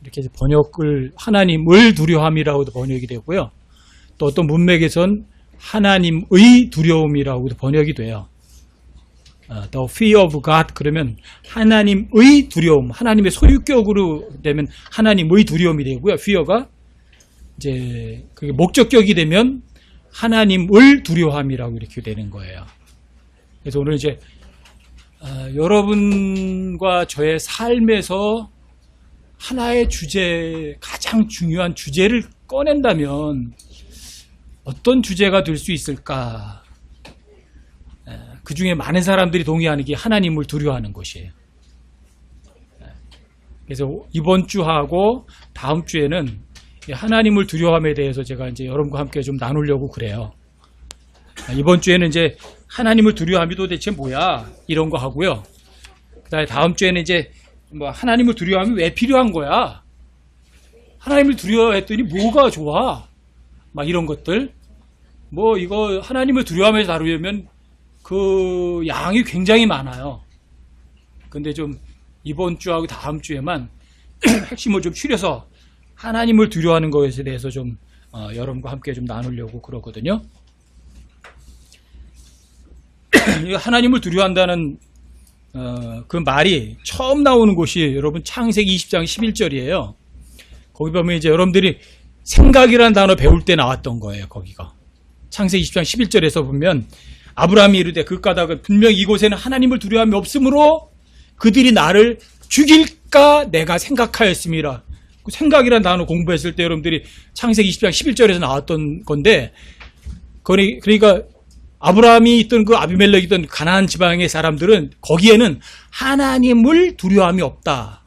이렇게 번역을 하나님을 두려움이라고도 번역이 되고요. 또 어떤 문맥에선 하나님의 두려움이라고도 번역이 돼요. The fear of God 그러면 하나님의 두려움, 하나님의 소유격으로 되면 하나님의 두려움이 되고요. fear가 이제 그게 목적격이 되면 하나님을 두려움이라고 이렇게 되는 거예요. 그래서 오늘 이제 여러분과 저의 삶에서 하나의 주제, 가장 중요한 주제를 꺼낸다면 어떤 주제가 될 수 있을까? 그 중에 많은 사람들이 동의하는 게 하나님을 두려워하는 것이에요. 그래서 이번 주하고 다음 주에는 하나님을 두려워함에 대해서 제가 이제 여러분과 함께 좀 나누려고 그래요. 이번 주에는 이제 하나님을 두려워함이 도대체 뭐야? 이런 거 하고요. 그다음에 다음 주에는 이제 뭐 하나님을 두려워함이 왜 필요한 거야? 하나님을 두려워했더니 뭐가 좋아? 막 이런 것들. 뭐 이거 하나님을 두려워하면서 다루려면 그 양이 굉장히 많아요. 근데 좀 이번 주하고 다음 주에만 핵심을 좀 추려서 하나님을 두려워하는 것에 대해서 좀 여러분과 함께 좀 나누려고 그러거든요. 하나님을 두려워한다는 그 말이 처음 나오는 곳이 여러분 창세기 20장 11절이에요. 거기 보면 이제 여러분들이 생각이라는 단어 배울 때 나왔던 거예요. 거기가 창세기 20장 11절에서 보면 아브라함이 이르되 그 까닭은 분명 이곳에는 하나님을 두려워함이 없으므로 그들이 나를 죽일까 내가 생각하였음이라. 그 생각이라는 단어 공부했을 때 여러분들이 창세기 20장 11절에서 나왔던 건데 그러니까 아브라함이 있던 그 아비멜렉이 있던 가나안 지방의 사람들은 거기에는 하나님을 두려워함이 없다.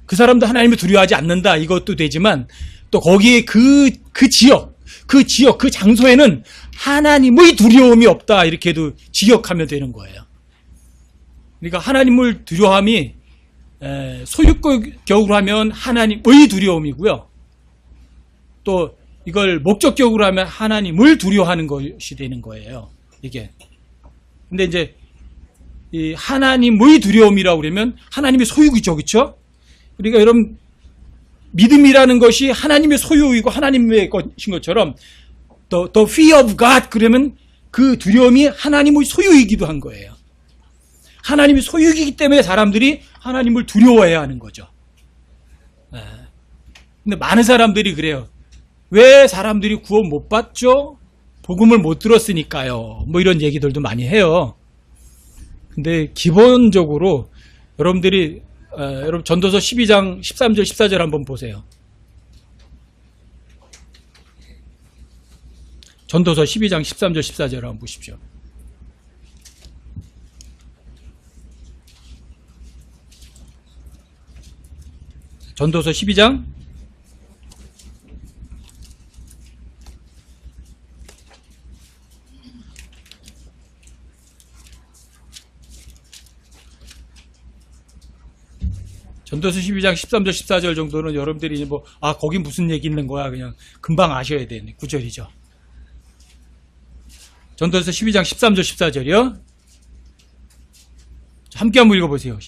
그 사람도 하나님을 두려워하지 않는다. 이것도 되지만 또 거기에 그 지역, 그 장소에는 하나님의 두려움이 없다. 이렇게도 지역하면 되는 거예요. 그러니까 하나님을 두려움이 소유격으로 하면 하나님의 두려움이고요. 또 이걸 목적격으로 하면 하나님을 두려워하는 것이 되는 거예요. 이게. 근데 이제 이 하나님의 두려움이라고 그러면 하나님의 소유이죠. 그렇죠? 그러니까 여러분 믿음이라는 것이 하나님의 소유이고 하나님의 것인 것처럼 the fear of God 그러면 그 두려움이 하나님의 소유이기도 한 거예요. 하나님의 소유이기 때문에 사람들이 하나님을 두려워해야 하는 거죠. 근데 많은 사람들이 그래요. 왜 사람들이 구원 못 받죠? 복음을 못 들었으니까요. 뭐 이런 얘기들도 많이 해요. 근데 기본적으로 여러분들이 여러분 전도서 12장 13절 14절 한번 보세요. 전도서 12장 13절 14절 한번 보십시오. 전도서 12장 12장 13절 14절 정도는 여러분들이 뭐 거기 무슨 얘기 있는 거야 그냥 금방 아셔야 되는 구절이죠. 전도서 12장 13절 14절이요. 함께 한번 읽어보세요.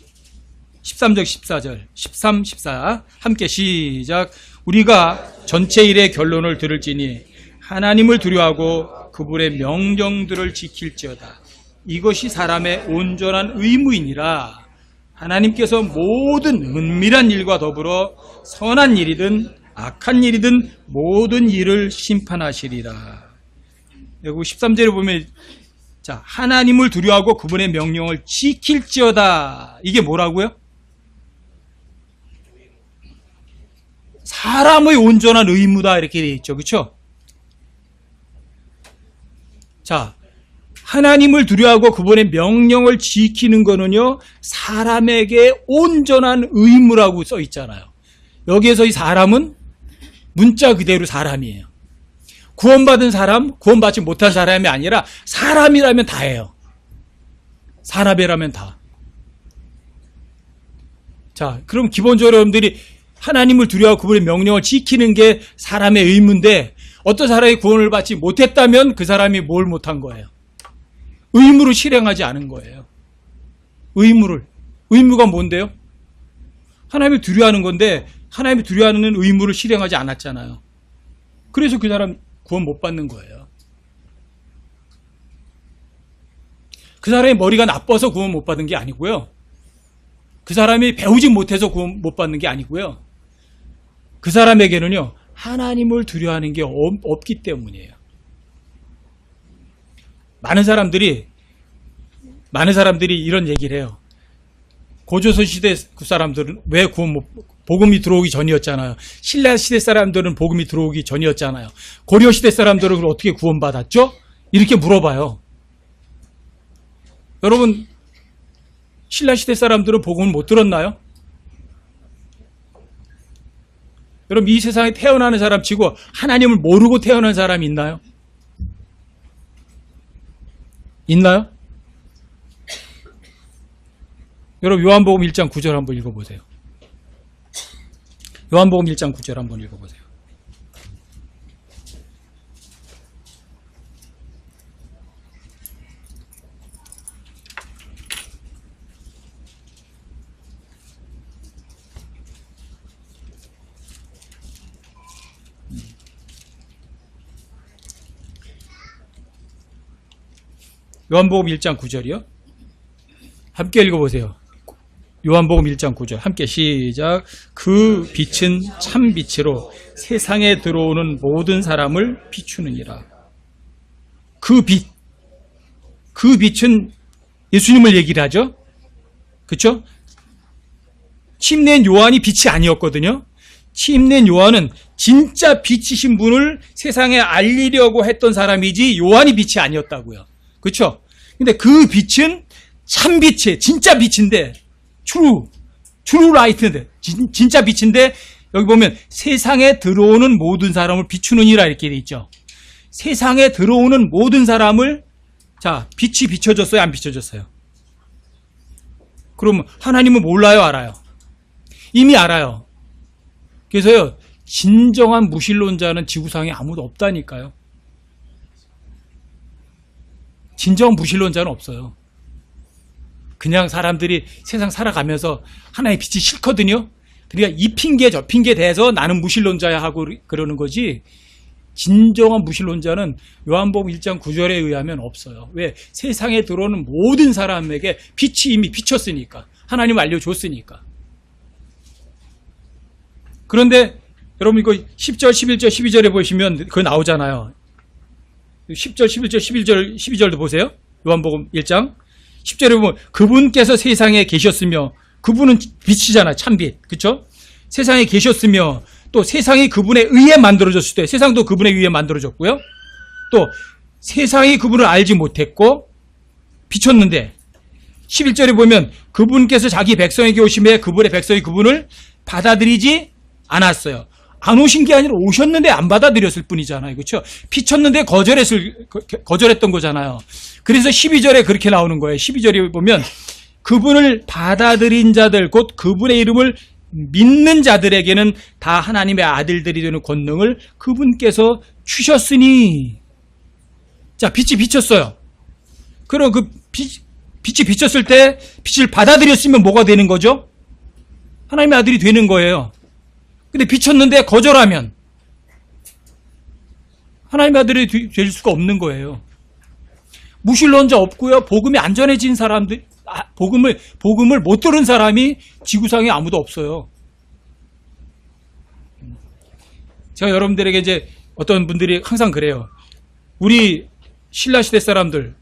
13절 14절 13, 14 함께 시작. 우리가 전체 일의 결론을 들을지니 하나님을 두려워하고 그분의 명령들을 지킬지어다. 이것이 사람의 온전한 의무이니라. 하나님께서 모든 은밀한 일과 더불어 선한 일이든 악한 일이든 모든 일을 심판하시리라. 그리고 13절에 보면 자 하나님을 두려워하고 그분의 명령을 지킬지어다. 이게 뭐라고요? 사람의 온전한 의무다 이렇게 되어 있죠. 그렇죠? 자 하나님을 두려워하고 그분의 명령을 지키는 거는요 사람에게 온전한 의무라고 써 있잖아요. 여기에서 이 사람은 문자 그대로 사람이에요. 구원받은 사람, 구원받지 못한 사람이 아니라 사람이라면 다예요. 사람이라면 다. 자, 그럼 기본적으로 여러분들이 하나님을 두려워하고 그분의 명령을 지키는 게 사람의 의무인데 어떤 사람이 구원을 받지 못했다면 그 사람이 뭘 못한 거예요? 의무를 실행하지 않은 거예요. 의무가 뭔데요? 하나님을 두려워하는 건데 하나님을 두려워하는 의무를 실행하지 않았잖아요. 그래서 그 사람 구원 못 받는 거예요. 그 사람의 머리가 나빠서 구원 못 받은 게 아니고요. 그 사람이 배우지 못해서 구원 못 받는 게 아니고요. 그 사람에게는요, 하나님을 두려워하는 게 없기 때문이에요. 많은 사람들이 이런 얘기를 해요. 고조선 시대 그 사람들은 왜 복음이 들어오기 전이었잖아요. 신라 시대 사람들은 복음이 들어오기 전이었잖아요. 고려 시대 사람들은 어떻게 구원받았죠? 이렇게 물어봐요. 여러분, 신라 시대 사람들은 복음을 못 들었나요? 여러분, 이 세상에 태어나는 사람 치고 하나님을 모르고 태어난 사람이 있나요? 있나요? 여러분, 요한복음 1장 9절 한번 읽어보세요. 요한복음 1장 9절 한번 읽어보세요. 요한복음 1장 9절이요? 함께 읽어보세요. 요한복음 1장 9절 함께 시작. 그 빛은 참 빛으로 세상에 들어오는 모든 사람을 비추느니라. 그 빛은 예수님을 얘기를 하죠. 그렇죠? 침례인 요한이 빛이 아니었거든요. 침례인 요한은 진짜 빛이신 분을 세상에 알리려고 했던 사람이지 요한이 빛이 아니었다고요. 그렇죠? 근데 그 빛은 참 빛이에요. 진짜 빛인데 true light인데 진짜 빛인데 여기 보면 세상에 들어오는 모든 사람을 비추느니라 이렇게 돼 있죠. 세상에 들어오는 모든 사람을 자 빛이 비춰졌어요? 안 비춰졌어요? 그러면 하나님은 몰라요? 알아요? 이미 알아요. 그래서요 진정한 무신론자는 지구상에 아무도 없다니까요. 진정한 무신론자는 없어요. 그냥 사람들이 세상 살아가면서 하나의 빛이 싫거든요. 그러니까 이 핑계 저 핑계 대서 나는 무신론자야 하고 그러는 거지 진정한 무신론자는 요한복음 1장 9절에 의하면 없어요. 왜? 세상에 들어오는 모든 사람에게 빛이 이미 비쳤으니까. 하나님 알려줬으니까. 그런데 여러분 이거 10절, 11절, 12절에 보시면 그거 나오잖아요. 10절, 11절, 12절도 보세요. 요한복음 1장 10절에 보면 그분께서 세상에 계셨으며 그분은 빛이잖아요. 참빛. 그렇죠? 세상에 계셨으며 또 세상이 그분에 의해 만들어졌을 때 세상도 그분에 의해 만들어졌고요. 또 세상이 그분을 알지 못했고 비쳤는데 11절에 보면 그분께서 자기 백성에게 오심에 그분의 백성이 그분을 받아들이지 않았어요. 안 오신 게 아니라 오셨는데 안 받아들였을 뿐이잖아요. 그렇죠? 비쳤는데 거절했던 거잖아요. 그래서 12절에 그렇게 나오는 거예요. 12절에 보면 그분을 받아들인 자들 곧 그분의 이름을 믿는 자들에게는 다 하나님의 아들들이 되는 권능을 그분께서 주셨으니 자 빛이 비쳤어요. 그럼 그 빛이 비쳤을 때 빛을 받아들였으면 뭐가 되는 거죠? 하나님의 아들이 되는 거예요. 근데 비쳤는데 거절하면 하나님의 아들이 될 수가 없는 거예요. 무신론자 없고요. 복음이 안 전해진 사람들, 복음을 못 들은 사람이 지구상에 아무도 없어요. 제가 여러분들에게 이제 어떤 분들이 항상 그래요. 우리 신라시대 사람들,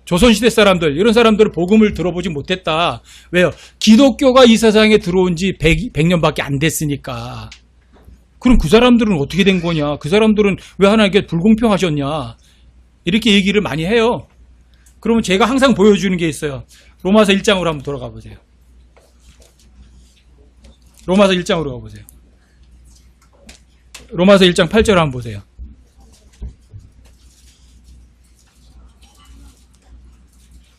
조선시대 사람들, 이런 사람들은 복음을 들어보지 못했다. 왜요? 기독교가 이 세상에 들어온 지 100년밖에 안 됐으니까. 그럼 그 사람들은 어떻게 된 거냐? 그 사람들은 왜 하나님께 불공평하셨냐? 이렇게 얘기를 많이 해요. 그러면 제가 항상 보여주는 게 있어요. 로마서 1장으로 한번 돌아가 보세요. 로마서 1장으로 가보세요. 로마서 1장 8절 한번 보세요.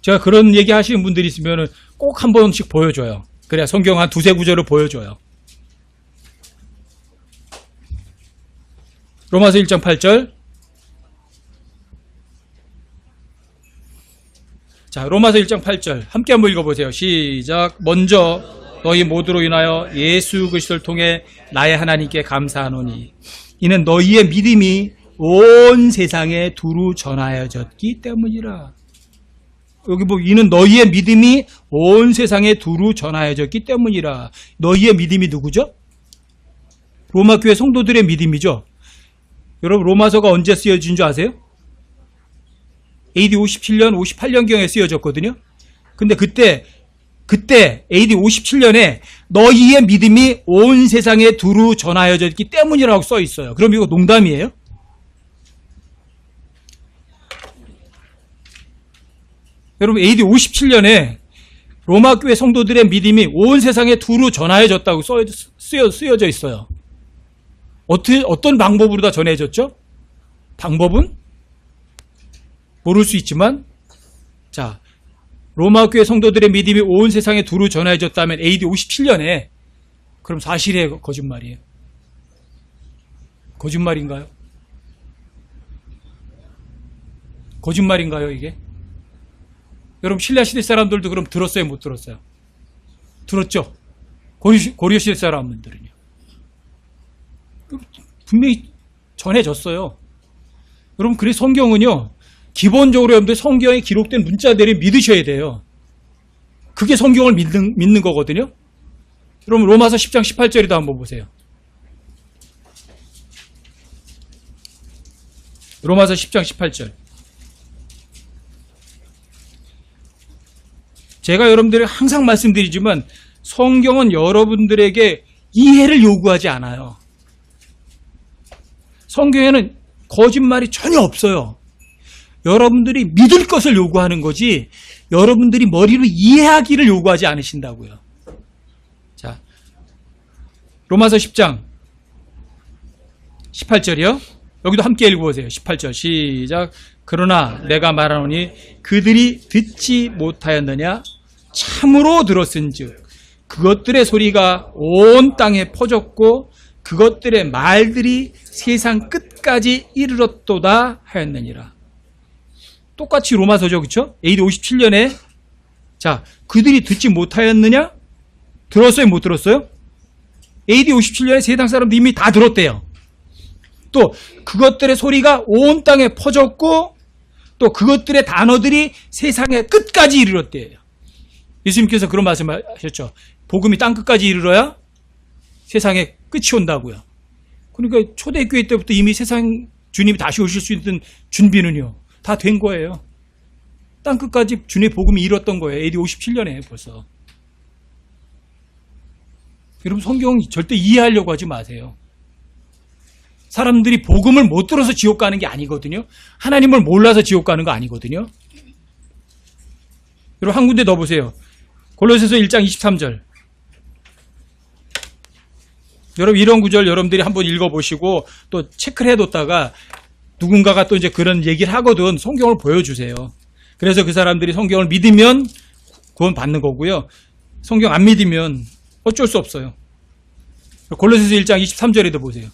제가 그런 얘기 하시는 분들이 있으면 꼭 한 번씩 보여줘요. 그래야 성경 한 두세 구절을 보여줘요. 로마서 1장 8절. 자, 로마서 1장 8절 함께 한번 읽어보세요. 시작. 먼저 너희 모두로 인하여 예수 그리스도를 통해 나의 하나님께 감사하노니 이는 너희의 믿음이 온 세상에 두루 전하여졌기 때문이라. 여기 이는 너희의 믿음이 온 세상에 두루 전하여졌기 때문이라. 너희의 믿음이 누구죠? 로마 교회 성도들의 믿음이죠. 여러분 로마서가 언제 쓰여진 줄 아세요? AD 57년, 58년경에 쓰여졌거든요. 근데 그때 AD 57년에 너희의 믿음이 온 세상에 두루 전하여졌기 때문이라고 써 있어요. 그럼 이거 농담이에요? 여러분 AD 57년에 로마 교회 성도들의 믿음이 온 세상에 두루 전하여졌다고 쓰여져 있어요. 어떤 방법으로 다 전해졌죠? 방법은 모를 수 있지만, 자, 로마 교회 성도들의 믿음이 온 세상에 두루 전해졌다면 AD 57년에 그럼 사실이에요, 거짓말이에요? 거짓말인가요? 거짓말인가요, 이게? 여러분 신라 시대 사람들도 그럼 들었어요, 못 들었어요? 들었죠? 고려 시대 사람들은요. 분명히 전해졌어요. 여러분, 그래서 성경은요, 기본적으로 여러분들 성경에 기록된 문자들을 믿으셔야 돼요. 그게 성경을 믿는 거거든요. 여러분 로마서 10장 18절에도 한번 보세요. 로마서 10장 18절. 제가 여러분들에게 항상 말씀드리지만 성경은 여러분들에게 이해를 요구하지 않아요. 성경에는 거짓말이 전혀 없어요. 여러분들이 믿을 것을 요구하는 거지 여러분들이 머리로 이해하기를 요구하지 않으신다고요. 자, 로마서 10장 18절이요. 여기도 함께 읽어보세요. 18절 시작. 그러나 내가 말하노니 그들이 듣지 못하였느냐? 참으로 들었은즉 그것들의 소리가 온 땅에 퍼졌고 그것들의 말들이 세상 끝까지 이르렀도다 하였느니라. 똑같이 로마서죠, 그렇죠? AD 57년에 자, 그들이 듣지 못하였느냐? 들었어요, 못 들었어요? AD 57년에 세상 사람들 이미 다 들었대요. 또 그것들의 소리가 온 땅에 퍼졌고 또 그것들의 단어들이 세상의 끝까지 이르렀대요. 예수님께서 그런 말씀하셨죠. 복음이 땅 끝까지 이르러야 세상에 끝이 온다고요. 그러니까 초대교회 때부터 이미 세상 주님이 다시 오실 수 있는 준비는요. 다 된 거예요. 땅 끝까지 주님의 복음이 이뤘던 거예요. AD 57년에 벌써. 여러분 성경 절대 이해하려고 하지 마세요. 사람들이 복음을 못 들어서 지옥 가는 게 아니거든요. 하나님을 몰라서 지옥 가는 거 아니거든요. 여러분 한 군데 더 보세요. 골로새서 1장 23절. 여러분 이런 구절 여러분들이 한번 읽어보시고 또 체크를 해뒀다가 누군가가 또 이제 그런 얘기를 하거든 성경을 보여주세요. 그래서 그 사람들이 성경을 믿으면 구원 받는 거고요. 성경 안 믿으면 어쩔 수 없어요. 골로새서 1장 23절에도 보세요.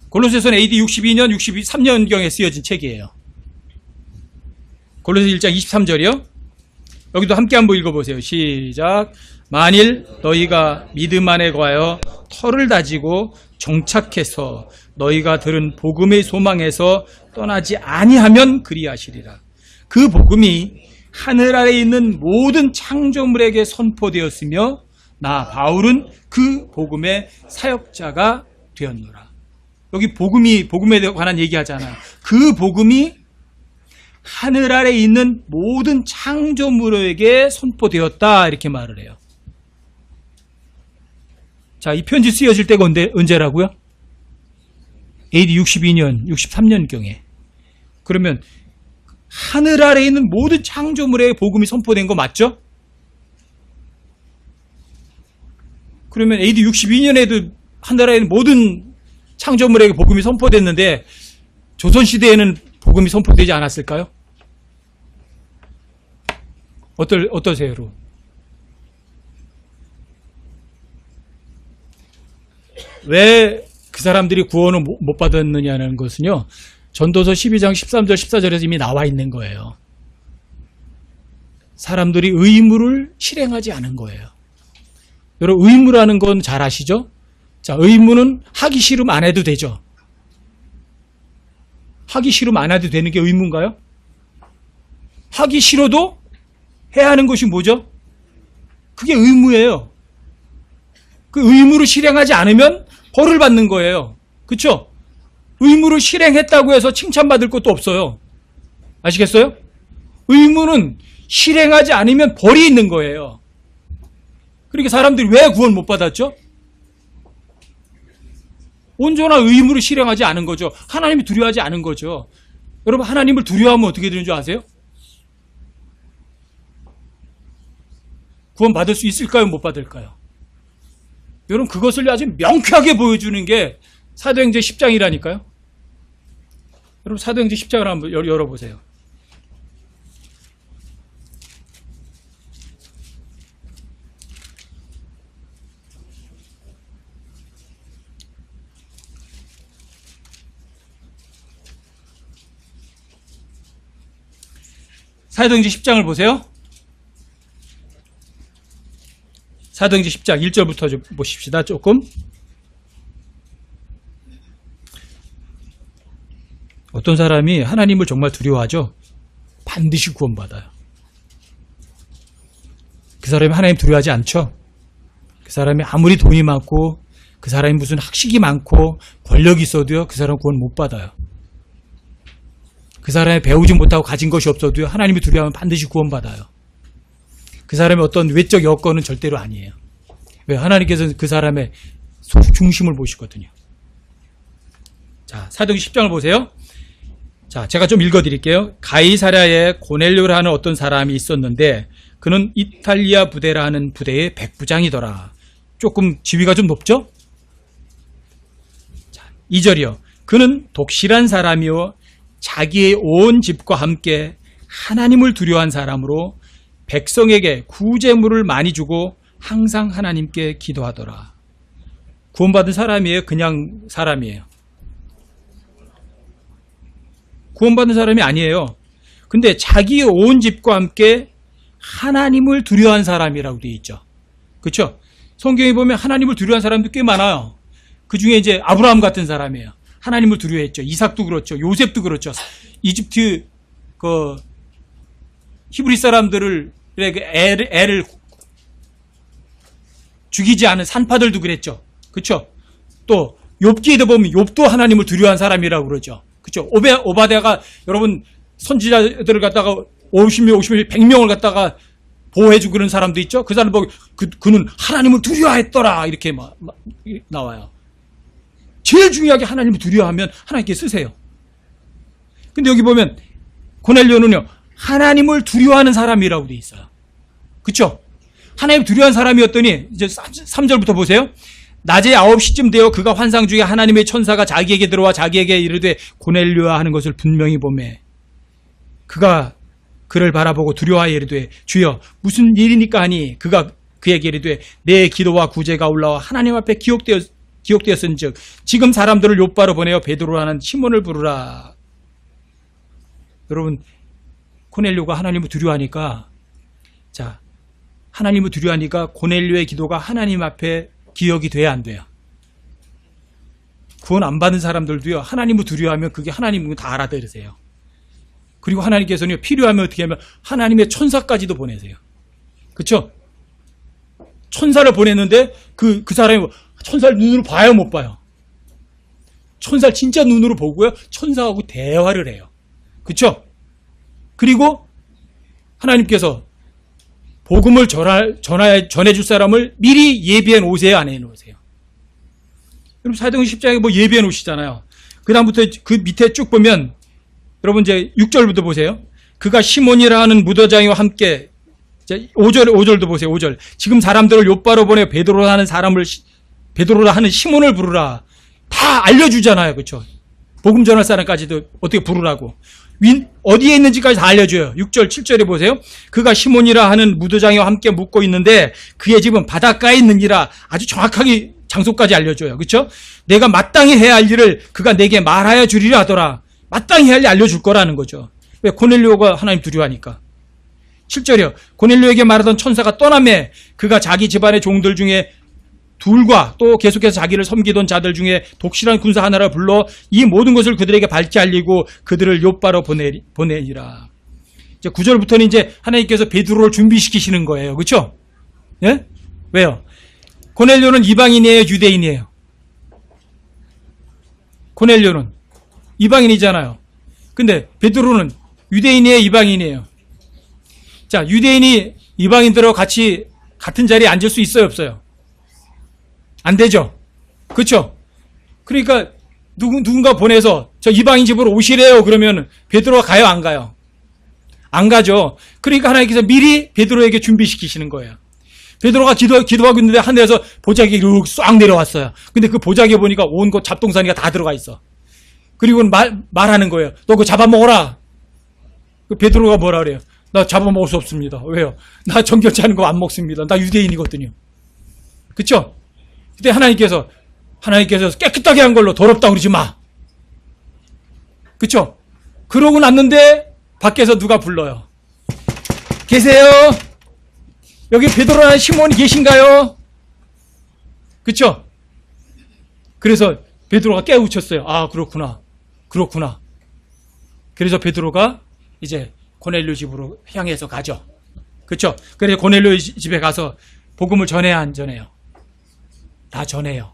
골로새서는 AD 62년, 63년경에 쓰여진 책이에요. 골로새 1장 23절이요. 여기도 함께 한번 읽어보세요. 시작. 만일 너희가 믿음 안에 거하여 터를 다지고 정착해서 너희가 들은 복음의 소망에서 떠나지 아니하면 그리하시리라. 그 복음이 하늘 아래 있는 모든 창조물에게 선포되었으며 나 바울은 그 복음의 사역자가 되었노라. 여기 복음에 관한 얘기하잖아요. 그 복음이 하늘 아래 있는 모든 창조물에게 선포되었다 이렇게 말을 해요. 자, 이 편지 쓰여질 때가 언제라고요? AD 62년, 63년경에. 그러면 하늘 아래 있는 모든 창조물에 복음이 선포된 거 맞죠? 그러면 AD 62년에도 하늘 아래 있는 모든 창조물에게 복음이 선포됐는데 조선시대에는 복음이 선포되지 않았을까요? 어떠세요, 여러분? 왜 그 사람들이 구원을 못 받았느냐는 것은요, 전도서 12장 13절 14절에서 이미 나와 있는 거예요. 사람들이 의무를 실행하지 않은 거예요. 여러분, 의무라는 건 잘 아시죠? 자, 의무는 하기 싫으면 안 해도 되죠. 하기 싫으면 안 해도 되는 게 의무인가요? 하기 싫어도 해야 하는 것이 뭐죠? 그게 의무예요. 그 의무를 실행하지 않으면 벌을 받는 거예요. 그렇죠? 의무를 실행했다고 해서 칭찬받을 것도 없어요. 아시겠어요? 의무는 실행하지 않으면 벌이 있는 거예요. 그러니까 사람들이 왜 구원 못 받았죠? 온전한 의무를 실행하지 않은 거죠. 하나님이 두려워하지 않은 거죠. 여러분, 하나님을 두려워하면 어떻게 되는 줄 아세요? 구원 받을 수 있을까요? 못 받을까요? 여러분, 그것을 아주 명쾌하게 보여주는 게 사도행전 10장이라니까요. 여러분, 사도행전 10장을 한번 열어보세요. 사도행전 10장을 보세요. 사도행전 10장 1절부터 좀 보십시다. 조금. 어떤 사람이 하나님을 정말 두려워하죠? 반드시 구원받아요. 그 사람이 하나님 두려워하지 않죠? 그 사람이 아무리 돈이 많고 그 사람이 무슨 학식이 많고 권력이 있어도요, 그 사람 구원 못 받아요. 그 사람이 배우지 못하고 가진 것이 없어도요, 하나님이 두려워하면 반드시 구원받아요. 그 사람의 어떤 외적 여건은 절대로 아니에요. 왜? 하나님께서는 그 사람의 중심을 보시거든요. 자, 사도행전 10장을 보세요. 자, 제가 좀 읽어드릴게요. 가이사랴에 고넬료라는 어떤 사람이 있었는데 그는 이탈리아 부대라는 부대의 백부장이더라. 조금 지위가 좀 높죠? 자, 2절이요. 그는 독실한 사람이요 자기의 온 집과 함께 하나님을 두려워한 사람으로 백성에게 구제물을 많이 주고 항상 하나님께 기도하더라. 구원받은 사람이에요? 그냥 사람이에요? 구원받은 사람이 아니에요. 근데 자기의 온 집과 함께 하나님을 두려워한 사람이라고 되어 있죠. 그렇죠? 성경에 보면 하나님을 두려워한 사람도 꽤 많아요. 그 중에 이제 아브라함 같은 사람이에요. 하나님을 두려워했죠. 이삭도 그렇죠. 요셉도 그렇죠. 이집트 그 히브리 사람들을 애를 죽이지 않은 산파들도 그랬죠. 그렇죠? 또 욥기에도 보면 욥도 하나님을 두려워한 사람이라고 그러죠. 그렇죠? 오바댜가 여러분 선지자들을 갖다가 50명, 100명을 갖다가 보호해주고 그런 사람도 있죠. 그 사람 보고 그는 하나님을 두려워했더라 이렇게 막 나와요. 제일 중요하게 하나님을 두려워하면 하나님께 쓰세요. 근데 여기 보면 고넬료는요, 하나님을 두려워하는 사람이라고 돼 있어요. 그렇죠? 하나님 두려워하는 사람이었더니 이제 3절부터 보세요. 낮에 9시쯤 되어 그가 환상 중에 하나님의 천사가 자기에게 들어와 자기에게 이르되 고넬료야 하는 것을 분명히 보매 그가 그를 바라보고 두려워하여 이르되 주여 무슨 일이니까 하니 그가 그에게 이르되 내 기도와 구제가 올라와 하나님 앞에 기록되었은즉 지금 사람들을 욥바로 보내어 베드로라는 시몬을 부르라. 여러분, 고넬료가 하나님을 두려워하니까, 자, 하나님을 두려워하니까 고넬료의 기도가 하나님 앞에 기억이 돼야 안 돼요. 구원 안 받은 사람들도요, 하나님을 두려워하면 그게 하나님을 다 알아들으세요. 그리고 하나님께서는 필요하면 어떻게 하면 하나님의 천사까지도 보내세요. 그렇죠? 천사를 보냈는데 그 사람이 천사를 눈으로 봐요, 못 봐요? 천사를 진짜 눈으로 보고요, 천사하고 대화를 해요. 그렇죠? 그리고 하나님께서 복음을 전해줄 사람을 미리 예비해 놓으세요, 안 해 놓으세요? 여러분, 사도행전 10장에 뭐 예비해 놓으시잖아요. 그 다음부터 그 밑에 쭉 보면 여러분 이제 6절부터 보세요. 그가 시몬이라 하는 무더장이와 함께, 5절도 보세요. 5절. 지금 사람들을 욥바로 보내 베드로라 하는 시몬을 부르라. 다 알려주잖아요. 그렇죠? 복음 전할 사람까지도 어떻게 부르라고. 어디에 있는지까지 다 알려줘요. 6절, 7절에 보세요. 그가 시몬이라 하는 무도장이와 함께 묵고 있는데 그의 집은 바닷가에 있느니라. 아주 정확하게 장소까지 알려줘요. 그렇죠? 내가 마땅히 해야 할 일을 그가 내게 말하여 주리라 하더라. 마땅히 할 일 알려줄 거라는 거죠. 왜? 고넬료가 하나님 두려워하니까. 7절이요. 고넬료에게 말하던 천사가 떠나매 그가 자기 집안의 종들 중에 둘과 또 계속해서 자기를 섬기던 자들 중에 독실한 군사 하나를 불러 이 모든 것을 그들에게 밝히 알리고 그들을 욥바로 보내니라. 이제 9절부터는 이제 하나님께서 베드로를 준비시키시는 거예요. 그렇죠? 예? 왜요? 고넬료는 이방인이에요, 유대인이에요? 고넬료는 이방인이잖아요. 근데 베드로는 유대인이에요, 이방인이에요? 자, 유대인이 이방인들하고 같이 같은 자리에 앉을 수 있어요, 없어요? 안 되죠? 그렇죠? 그러니까 누군가 보내서 저 이방인 집으로 오시래요. 그러면 베드로가 가요, 안 가요? 안 가죠. 그러니까 하나님께서 미리 베드로에게 준비시키시는 거예요. 베드로가 기도하고 있는데 하늘에서 보자기 쏙 내려왔어요. 근데 그 보자기에 보니까 온 곳 잡동사니가 다 들어가 있어. 그리고 말하는 거예요. 너 그거 잡아먹어라. 그 베드로가 뭐라 그래요? 나 잡아먹을 수 없습니다. 왜요? 나 정결치 않은 거 안 먹습니다. 나 유대인이거든요. 그쵸? 그때 하나님께서 깨끗하게 한 걸로 더럽다고 그러지 마. 그쵸? 그러고 났는데 밖에서 누가 불러요? 계세요? 여기 베드로라는 시몬이 계신가요? 그쵸? 그래서 베드로가 깨우쳤어요. 아, 그렇구나. 그래서 베드로가 이제 고넬료 집으로 향해서 가죠. 그쵸? 그래서 고넬료 집에 가서 복음을 전해야 안 전해요? 다 전해요.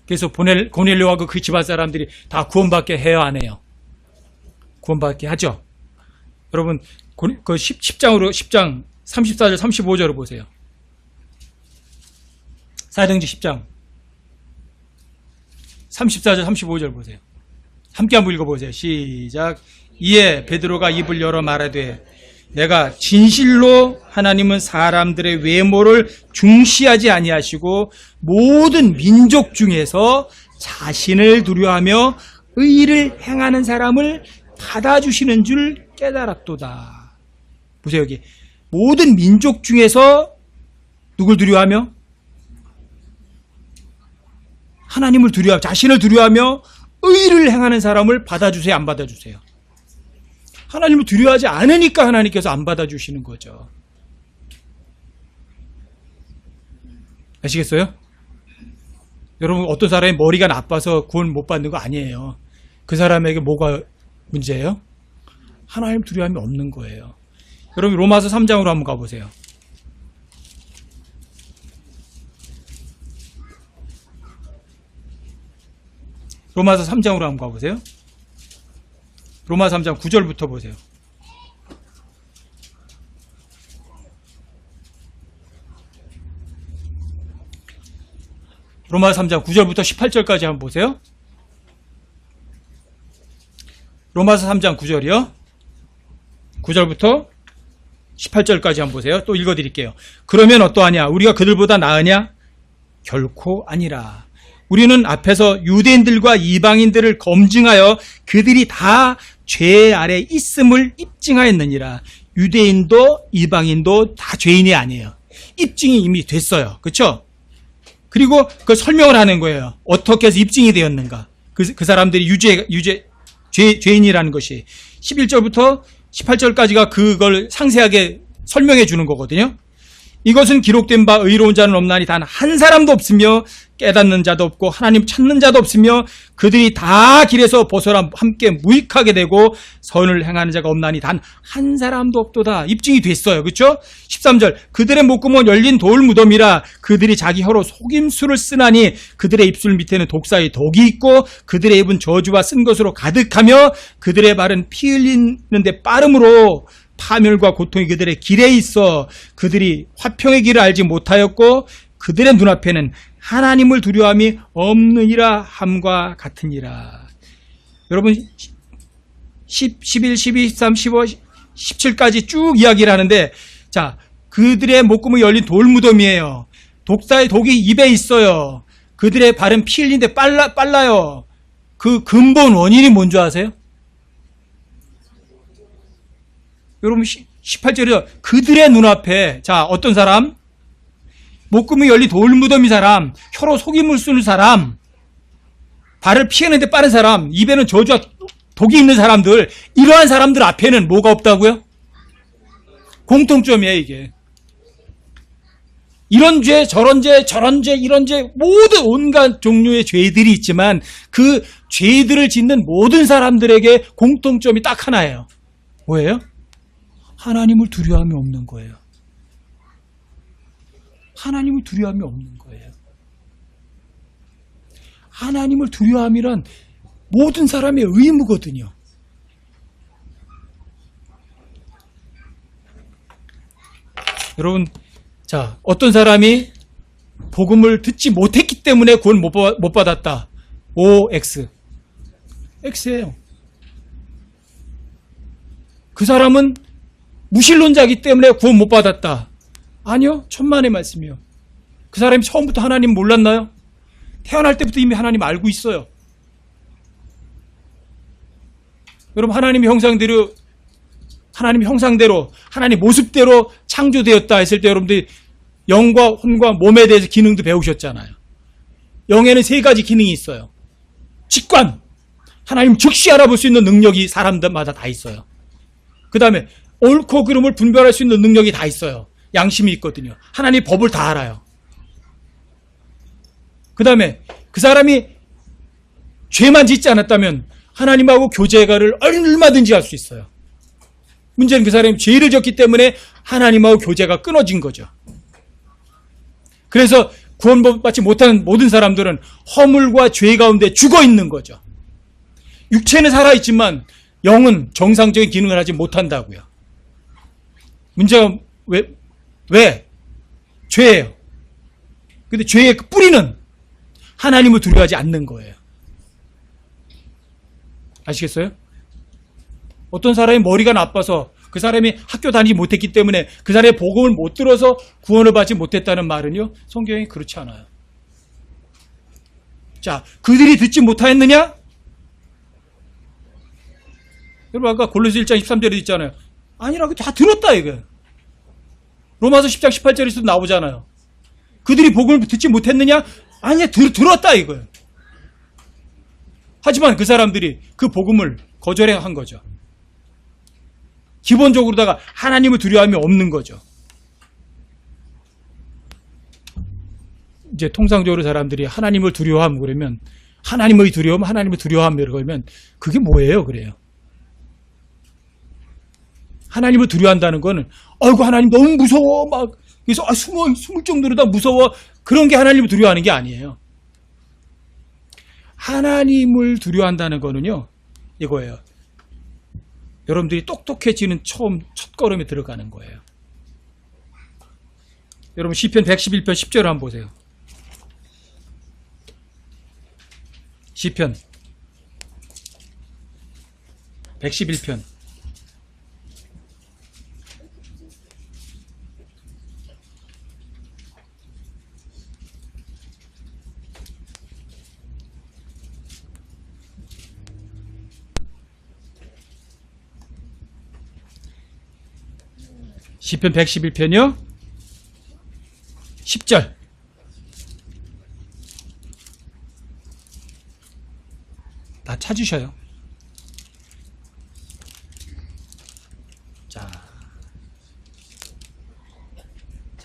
그래서 고넬료와 그 집안 사람들이 다 구원받게 해요, 안 해요? 구원받게 하죠. 여러분, 그 10장 34절 35절을 보세요. 사도행전 10장 34절 35절 보세요. 함께 한번 읽어보세요. 시작. 이에 베드로가 입을 열어 말하되 내가 진실로 하나님은 사람들의 외모를 중시하지 아니하시고 모든 민족 중에서 자신을 두려워하며 의를 행하는 사람을 받아주시는 줄 깨달았도다. 보세요. 여기 모든 민족 중에서 누굴 두려워하며? 하나님을 두려워하며 자신을 두려워하며 의를 행하는 사람을 받아주세요, 안 받아주세요? 하나님을 두려워하지 않으니까 하나님께서 안 받아주시는 거죠. 아시겠어요? 여러분, 어떤 사람이 머리가 나빠서 구원 못 받는 거 아니에요. 그 사람에게 뭐가 문제예요? 하나님 두려움이 없는 거예요. 여러분, 로마서 3장으로 한번 가보세요. 로마서 3장으로 한번 가보세요. 로마서 3장 9절부터 보세요. 로마서 3장 9절부터 18절까지 한번 보세요. 로마서 3장 9절이요. 9절부터 18절까지 한번 보세요. 또 읽어드릴게요. 그러면 어떠하냐? 우리가 그들보다 나으냐? 결코 아니라. 우리는 앞에서 유대인들과 이방인들을 검증하여 그들이 다 죄 아래 있음을 입증하였느니라. 유대인도 이방인도 다 죄인이 아니에요. 입증이 이미 됐어요. 그렇죠? 그리고 그 설명을 하는 거예요. 어떻게 해서 입증이 되었는가? 그 사람들이 죄인이라는 것이 11절부터 18절까지가 그걸 상세하게 설명해 주는 거거든요. 이것은 기록된 바 의로운 자는 없나니 단 한 사람도 없으며 깨닫는 자도 없고 하나님 찾는 자도 없으며 그들이 다 길에서 벗어나 함께 무익하게 되고 선을 행하는 자가 없나니 단 한 사람도 없도다. 입증이 됐어요. 그렇죠? 13절 그들의 목구멍은 열린 돌 무덤이라 그들이 자기 혀로 속임수를 쓰나니 그들의 입술 밑에는 독사의 독이 있고 그들의 입은 저주와 쓴 것으로 가득하며 그들의 발은 피 흘리는데 빠름으로 파멸과 고통이 그들의 길에 있어 그들이 화평의 길을 알지 못하였고 그들의 눈앞에는 하나님을 두려움이 없느니라 함과 같으니라. 여러분 11, 12, 13, 15, 17까지 쭉 이야기를 하는데 자 그들의 목구멍이 열린 돌무덤이에요. 독사의 독이 입에 있어요. 그들의 발은 피 흘리는데 빨라요. 그 근본 원인이 뭔지 아세요? 여러분 18절에 그들의 눈앞에 자 어떤 사람? 목구멍이 열린 돌무덤인 사람, 혀로 속임을 쓰는 사람, 발을 피하는데 빠른 사람, 입에는 저주와 독이 있는 사람들, 이러한 사람들 앞에는 뭐가 없다고요? 공통점이에요, 이게. 이런 죄, 저런 죄, 저런 죄, 이런 죄, 모든 온갖 종류의 죄들이 있지만 그 죄들을 짓는 모든 사람들에게 공통점이 딱 하나예요. 뭐예요? 하나님을 두려움이 없는 거예요. 하나님을 두려움이 없는 거예요. 하나님을 두려움이란 모든 사람의 의무거든요. 여러분, 자, 어떤 사람이 복음을 듣지 못했기 때문에 구원 못 받았다. OX. X예요. 그 사람은 무신론자이기 때문에 구원 못 받았다. 아니요. 천만의 말씀이요. 그 사람이 처음부터 하나님 몰랐나요? 태어날 때부터 이미 하나님 알고 있어요. 여러분, 하나님의 형상대로 하나님 모습대로 창조되었다 했을 때 여러분들이 영과 혼과 몸에 대해서 기능도 배우셨잖아요. 영에는 3가지 기능이 있어요. 직관, 하나님 즉시 알아볼 수 있는 능력이 사람들마다 다 있어요. 그 다음에 옳고 그름을 분별할 수 있는 능력이 다 있어요. 양심이 있거든요. 하나님 법을 다 알아요. 그 다음에 그 사람이 죄만 짓지 않았다면 하나님하고 교제를 얼마든지 할 수 있어요. 문제는 그 사람이 죄를 졌기 때문에 하나님하고 교제가 끊어진 거죠. 그래서 구원받지 못하는 모든 사람들은 허물과 죄 가운데 죽어 있는 거죠. 육체는 살아있지만 영은 정상적인 기능을 하지 못한다고요. 문제가 왜? 죄예요. 근데 죄의 그 뿌리는 하나님을 두려워하지 않는 거예요. 아시겠어요? 어떤 사람이 머리가 나빠서 그 사람이 학교 다니지 못했기 때문에 그 사람의 복음을 못 들어서 구원을 받지 못했다는 말은요, 성경이 그렇지 않아요. 자, 그들이 듣지 못하였느냐? 여러분, 아까 골로새 1장 13절에 있잖아요. 아니라고 다 들었다, 이거. 로마서 10장 18절에서도 나오잖아요. 그들이 복음을 듣지 못했느냐? 아니야, 들었다, 이거예요. 하지만 그 사람들이 그 복음을 거절한 거죠. 기본적으로다가 하나님을 두려움이 없는 거죠. 이제 통상적으로 사람들이 하나님을 두려워하면 그러면 하나님을 두려워하면 그러면 그게 뭐예요? 그래요. 하나님을 두려워한다는 거는 아이고 하나님 너무 무서워 막 그래서 숨을 정도로 다 무서워 그런 게 하나님을 두려워하는 게 아니에요. 하나님을 두려워한다는 거는요 이거예요. 여러분들이 똑똑해지는 첫걸음에 들어가는 거예요. 여러분 시편 111편 10절을 한번 보세요. 시편 111편 시편 111편이요 10절 다 찾으셔요. 자,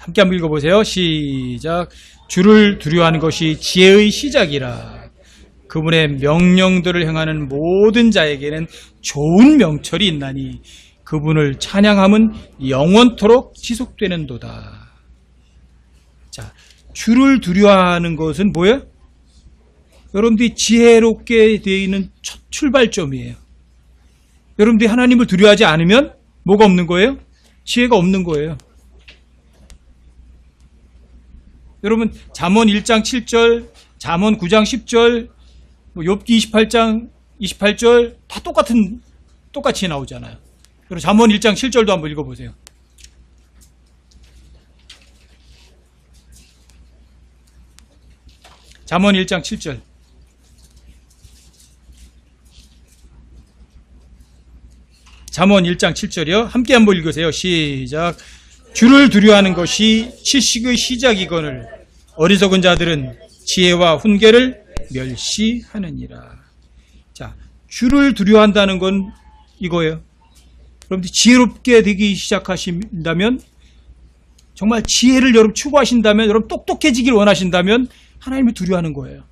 함께 한번 읽어보세요. 시작. 주를 두려워하는 것이 지혜의 시작이라. 그분의 명령들을 행하는 모든 자에게는 좋은 명철이 있나니 그분을 찬양함은 영원토록 지속되는도다. 자, 주를 두려워하는 것은 뭐예요? 여러분들이 지혜롭게 되어 있는 첫 출발점이에요. 여러분들이 하나님을 두려워하지 않으면 뭐가 없는 거예요? 지혜가 없는 거예요. 여러분 잠언 1장 7절, 잠언 9장 10절, 욥기 28장 28절 다 똑같이 나오잖아요. 여러분 잠언 1장 7절도 한번 읽어보세요. 잠언 1장 7절 잠언 1장 7절이요. 함께 한번 읽으세요. 시작. 주를 두려워하는 것이 지식의 시작이거늘 어리석은 자들은 지혜와 훈계를 멸시하느니라. 자, 주를 두려워한다는 건 이거예요. 여러분들 지혜롭게 되기 시작하신다면, 정말 지혜를 여러분 추구하신다면, 여러분 똑똑해지길 원하신다면 하나님을 두려워하는 거예요.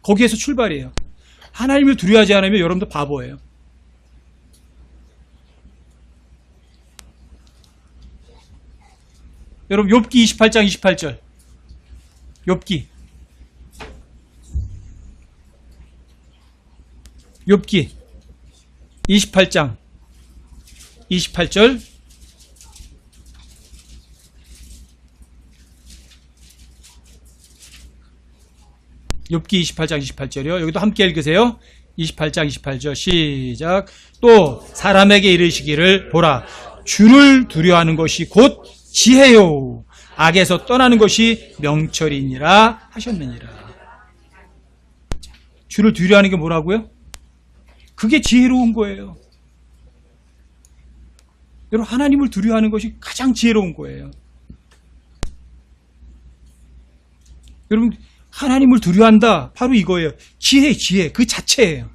거기에서 출발이에요. 하나님을 두려워하지 않으면 여러분도 바보예요. 여러분 욥기 28장 28절. 욥기 28장 28절. 욥기 28장 28절이요. 여기도 함께 읽으세요. 28장 28절 시작. 또 사람에게 이르시기를 보라, 주를 두려워하는 것이 곧 지혜요, 악에서 떠나는 것이 명철이니라 하셨느니라. 주를 두려워하는 게 뭐라고요? 그게 지혜로운 거예요. 여러분, 하나님을 두려워하는 것이 가장 지혜로운 거예요. 여러분, 하나님을 두려워한다, 바로 이거예요. 지혜 그 자체예요.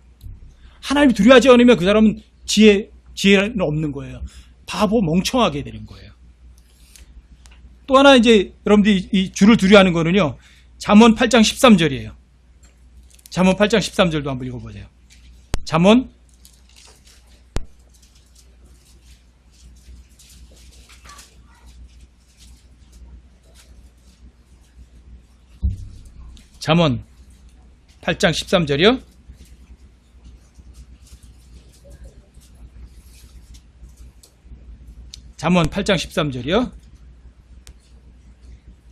하나님을 두려워하지 않으면 그 사람은 지혜는 없는 거예요. 바보 멍청하게 되는 거예요. 또 하나 이제 여러분들이 이 주를 두려워하는 거는요, 잠언 8장 13절이에요. 잠언 8장 13절도 한번 읽어보세요. 잠언 8장 13절이요. 잠언 8장 13절이요.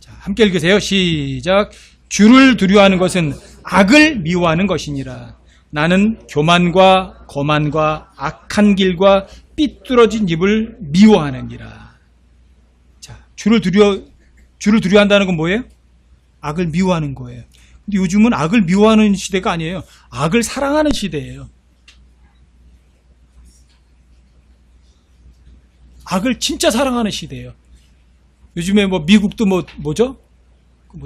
자, 함께 읽으세요. 시작. 주를 두려워하는 것은 악을 미워하는 것이니라. 나는 교만과 거만과 악한 길과 삐뚤어진 입을 미워하느니라. 자, 주를 두려워한다는 건 뭐예요? 악을 미워하는 거예요. 근데 요즘은 악을 미워하는 시대가 아니에요. 악을 사랑하는 시대예요. 악을 진짜 사랑하는 시대예요. 요즘에 뭐 미국도 뭐죠?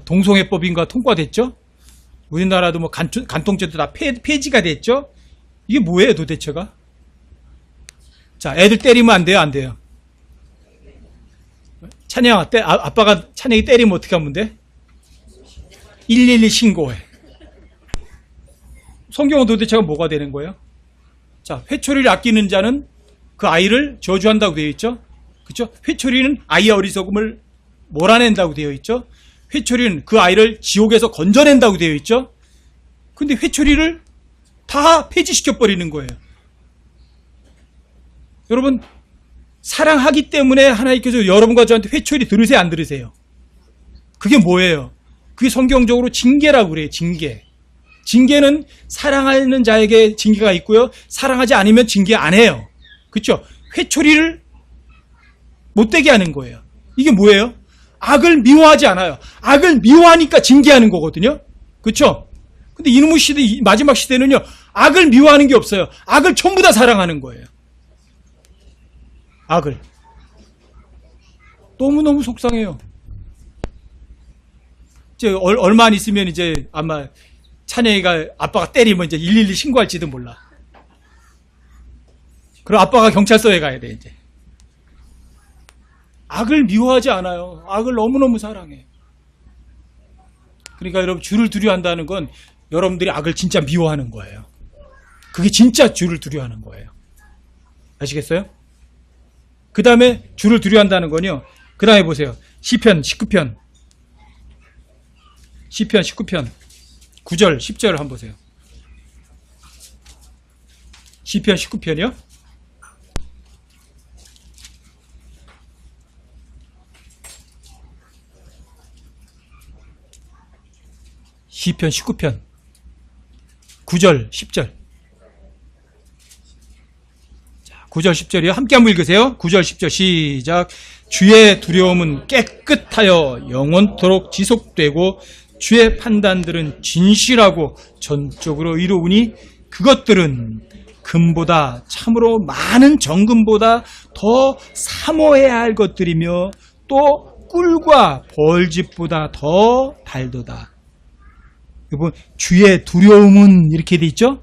동성애법인가 통과됐죠? 우리나라도 뭐 간통죄도 다 폐지가 됐죠? 이게 뭐예요, 도대체가? 자, 애들 때리면 안 돼요, 안 돼요? 찬양아, 아빠가 찬양이 때리면 어떻게 하면 돼? 112 신고해. 성경은 도대체가 뭐가 되는 거예요? 자, 회초리를 아끼는 자는 그 아이를 저주한다고 되어 있죠? 그렇죠? 회초리는 아이의 어리석음을 몰아낸다고 되어 있죠? 회초리는 그 아이를 지옥에서 건져낸다고 되어 있죠? 근데 회초리를 다 폐지시켜버리는 거예요. 여러분, 사랑하기 때문에 하나님께서 여러분과 저한테 회초리 들으세요, 안 들으세요? 그게 뭐예요? 그게 성경적으로 징계라고 그래요, 징계. 징계는 사랑하는 자에게 징계가 있고요, 사랑하지 않으면 징계 안 해요. 그렇죠? 회초리를 못되게 하는 거예요. 이게 뭐예요? 악을 미워하지 않아요. 악을 미워하니까 징계하는 거거든요. 그렇죠? 근데 이놈의 시대, 마지막 시대는요, 악을 미워하는 게 없어요. 악을 전부 다 사랑하는 거예요. 악을. 너무너무 속상해요. 이제 얼마 안 있으면 이제 아마 찬영이가 아빠가 때리면 이제 112 신고할지도 몰라. 그럼 아빠가 경찰서에 가야 돼, 이제. 악을 미워하지 않아요. 악을 너무너무 사랑해. 그러니까 여러분, 주를 두려워한다는 건 여러분들이 악을 진짜 미워하는 거예요. 그게 진짜 주를 두려워하는 거예요. 아시겠어요? 그 다음에 주를 두려워한다는 건요, 그 다음에 보세요. 시편 19편 9절 10절을 한번 보세요. 시편 19편이요? 시편 19편 9절 10절. 자, 9절 10절이요. 함께 한번 읽으세요. 9절 10절 시작. 주의 두려움은 깨끗하여 영원토록 지속되고 주의 판단들은 진실하고 전적으로 이로우니 그것들은 금보다, 참으로 많은 정금보다 더 사모해야 할 것들이며 또 꿀과 벌집보다 더 달도다. 여러분, 주의 두려움은 이렇게 돼 있죠?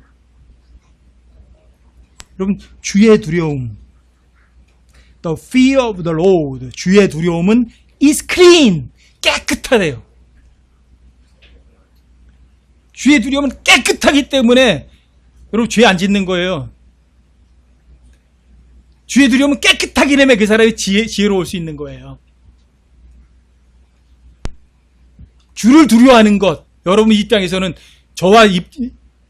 여러분, 주의 두려움, the fear of the Lord, 주의 두려움은 is clean, 깨끗하대요. 주의 두려움은 깨끗하기 때문에 여러분 죄 안 짓는 거예요. 주의 두려움은 깨끗하기 때문에 그 사람이 지혜로울 수 있는 거예요. 주를 두려워하는 것, 여러분 입장에서는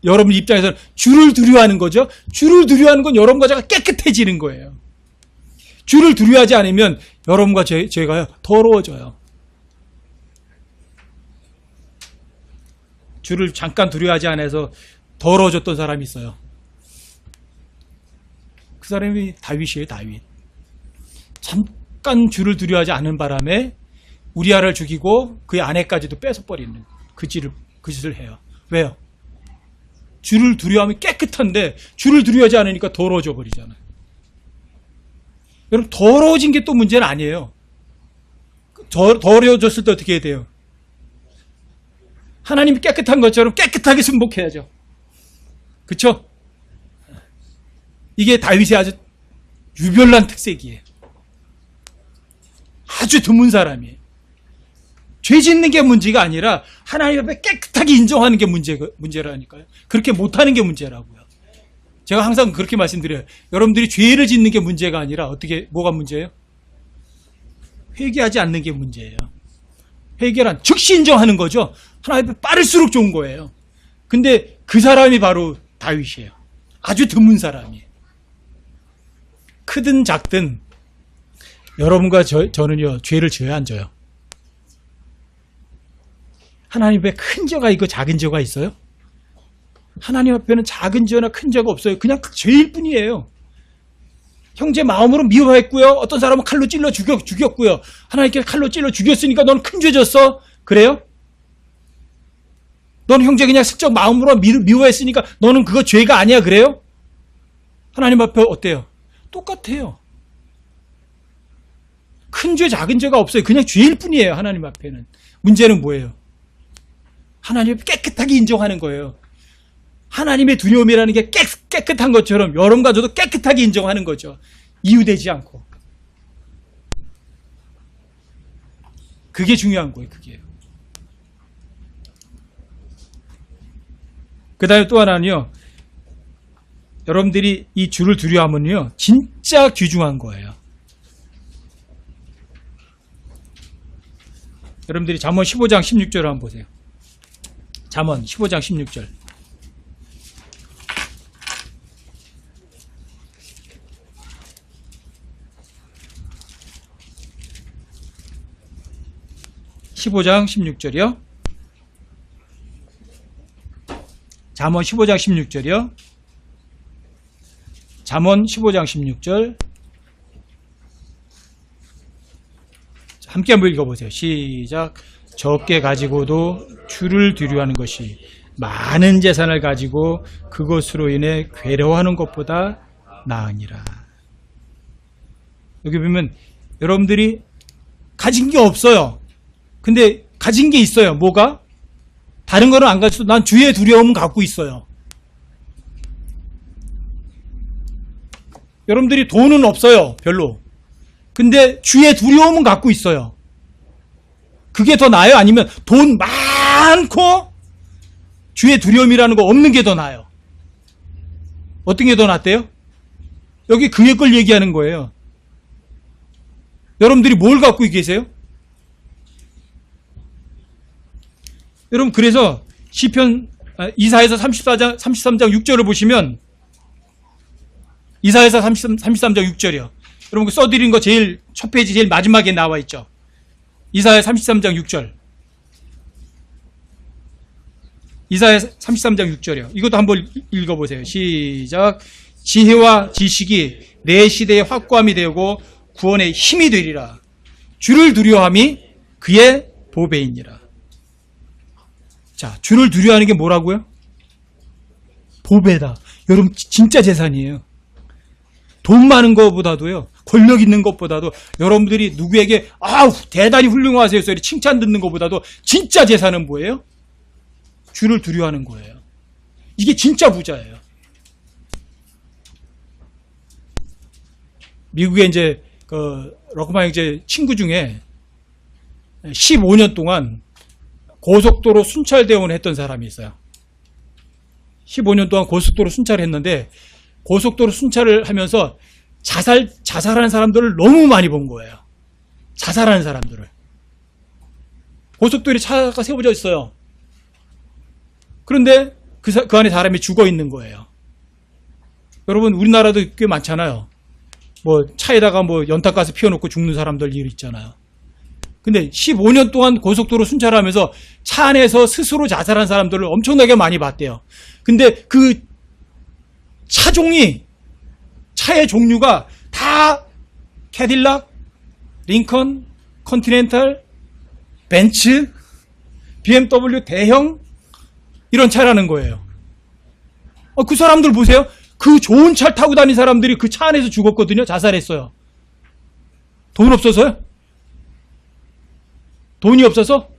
여러분 입장에서는 주를 두려워하는 거죠. 주를 두려워하는 건 여러분과 제가 깨끗해지는 거예요. 주를 두려워하지 않으면 여러분과 제가 더러워져요. 주를 잠깐 두려워하지 않아서 더러워졌던 사람이 있어요. 그 사람이 다윗이에요. 다윗. 잠깐 주를 두려워하지 않은 바람에 우리아를 죽이고 그의 아내까지도 뺏어버리는 그 짓을 해요. 왜요? 주를 두려워하면 깨끗한데 주를 두려워하지 않으니까 더러워져 버리잖아요. 여러분, 더러워진 게 또 문제는 아니에요. 더러워졌을 때 어떻게 해야 돼요? 하나님이 깨끗한 것처럼 깨끗하게 순복해야죠. 그쵸? 이게 다윗의 아주 유별난 특색이에요. 아주 드문 사람이에요. 죄 짓는 게 문제가 아니라 하나님 앞에 깨끗하게 인정하는 게 문제라니까요. 그렇게 못하는 게 문제라고요. 제가 항상 그렇게 말씀드려요. 여러분들이 죄를 짓는 게 문제가 아니라 뭐가 문제예요? 회개하지 않는 게 문제예요. 회개란 즉시 인정하는 거죠. 하나님 앞에 빠를수록 좋은 거예요. 근데 그 사람이 바로 다윗이에요. 아주 드문 사람이에요. 크든 작든 여러분과 저는요, 죄를 지어야 안 져요. 하나님 앞에 큰 죄가 있고 작은 죄가 있어요? 하나님 앞에는 작은 죄나 큰 죄가 없어요. 그냥 죄일 뿐이에요. 형제 마음으로 미워했고요. 어떤 사람은 칼로 찔러 죽였고요. 하나님께 칼로 찔러 죽였으니까 너는 큰 죄 졌어. 그래요? 너는 형제 그냥 슬쩍 마음으로 미워했으니까 너는 그거 죄가 아니야. 그래요? 하나님 앞에 어때요? 똑같아요. 큰 죄, 작은 죄가 없어요. 그냥 죄일 뿐이에요. 하나님 앞에는. 문제는 뭐예요? 하나님을 깨끗하게 인정하는 거예요. 하나님의 두려움이라는 게 깨끗한 것처럼 여러분과 저도 깨끗하게 인정하는 거죠. 이유되지 않고. 그게 중요한 거예요. 그게. 그 다음에 또 하나는요. 여러분들이 이 주를 두려워하면요. 진짜 귀중한 거예요. 여러분들이 잠언 15장 16절을 한번 보세요. 잠언 15장 16절. (15장 16절이요) 잠언 15장 16절이요. 잠언 15장 16절. 함께 한번 읽어보세요. 시작. 적게 가지고도 주를 두려워하는 것이 많은 재산을 가지고 그것으로 인해 괴로워하는 것보다 나으니라. 여기 보면 여러분들이 가진 게 없어요. 근데 가진 게 있어요. 뭐가? 다른 거는 안 가지고 난 주의 두려움은 갖고 있어요. 여러분들이 돈은 없어요. 별로. 근데 주의 두려움은 갖고 있어요. 그게 더 나아요? 아니면 돈 많고 주의 두려움이라는 거 없는 게 더 나아요? 어떤 게 더 낫대요? 여기 그의 걸 얘기하는 거예요. 여러분들이 뭘 갖고 계세요? 여러분, 그래서 시편 이사야서 33장 6절을 보시면, 이사야서 33장 6절이요. 여러분 그 써드린 거 제일 첫 페이지 제일 마지막에 나와 있죠. 이사야 33장 6절. 이사야 33장 6절이요. 이것도 한번 읽어보세요. 시작. 지혜와 지식이 내 시대의 확고함이 되고 구원의 힘이 되리라. 주를 두려워함이 그의 보배이니라. 자, 주를 두려워하는 게 뭐라고요? 보배다. 여러분 진짜 재산이에요. 돈 많은 것보다도요, 권력 있는 것보다도 여러분들이 누구에게 아우 대단히 훌륭하세요 소리 칭찬 듣는 것보다도 진짜 재산은 뭐예요? 주를 두려워하는 거예요. 이게 진짜 부자예요. 미국에 이제 그 러커마 형제 친구 중에 15년 동안 고속도로 순찰대원을 했던 사람이 있어요. 15년 동안 고속도로 순찰을 했는데 고속도로 순찰을 하면서 자살하는 사람들을 너무 많이 본 거예요. 자살하는 사람들을. 고속도로에 차가 세워져 있어요. 그런데 그 안에 사람이 죽어 있는 거예요. 여러분, 우리나라도 꽤 많잖아요. 뭐 차에다가 뭐 연탄가스 피워놓고 죽는 사람들 일 있잖아요. 근데 15년 동안 고속도로 순찰하면서 차 안에서 스스로 자살한 사람들을 엄청나게 많이 봤대요. 근데 그 차의 종류가 다 캐딜락, 링컨, 컨티넨탈, 벤츠, BMW 대형 이런 차라는 거예요. 그 사람들 보세요. 그 좋은 차를 타고 다니는 사람들이 그 차 안에서 죽었거든요. 자살했어요. 돈 없어서요? 돈이 없어서?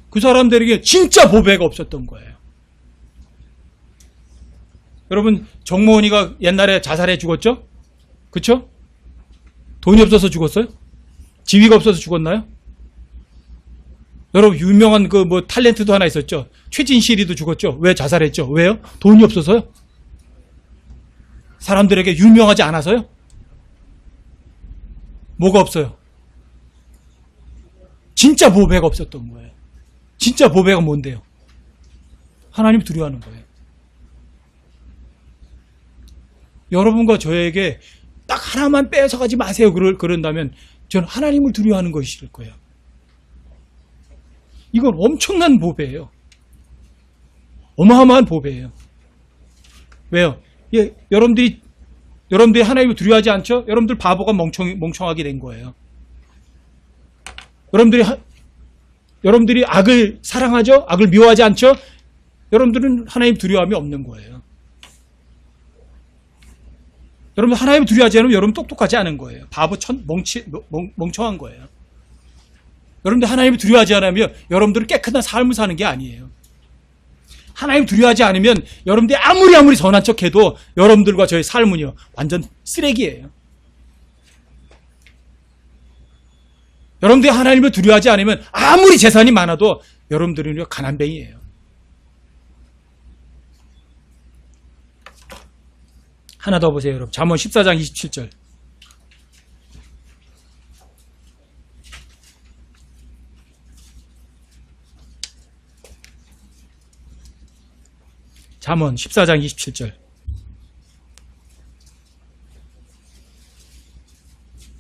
그 사람들에게 진짜 보배가 없었던 거예요. 여러분, 정모원이가 옛날에 자살해 죽었죠? 그쵸? 돈이 없어서 죽었어요? 지위가 없어서 죽었나요? 여러분, 유명한 그 뭐 탤런트도 하나 있었죠? 최진실이도 죽었죠? 왜 자살했죠? 왜요? 돈이 없어서요? 사람들에게 유명하지 않아서요? 뭐가 없어요? 진짜 보배가 없었던 거예요. 진짜 보배가 뭔데요? 하나님 두려워하는 거예요. 여러분과 저에게 딱 하나만 뺏어가지 마세요. 그런다면 저는 하나님을 두려워하는 것이 싫을 거예요. 이건 엄청난 보배예요. 어마어마한 보배예요. 왜요? 여러분들이 하나님을 두려워하지 않죠? 여러분들 바보가 멍청하게 된 거예요. 여러분들이 악을 사랑하죠? 악을 미워하지 않죠? 여러분들은 하나님 두려움이 없는 거예요. 여러분 하나님 두려워하지 않으면 여러분 똑똑하지 않은 거예요. 바보 멍청한 거예요. 여러분들 하나님을 두려워하지 않으면 여러분들은 깨끗한 삶을 사는 게 아니에요. 하나님 두려워하지 않으면 여러분들이 아무리 선한 척해도 여러분들과 저의 삶은요 완전 쓰레기예요. 여러분들이 하나님을 두려워하지 않으면 아무리 재산이 많아도 여러분들은요 가난뱅이에요. 하나 더 보세요, 여러분. 잠언 14장 27절. 잠언 14장 27절.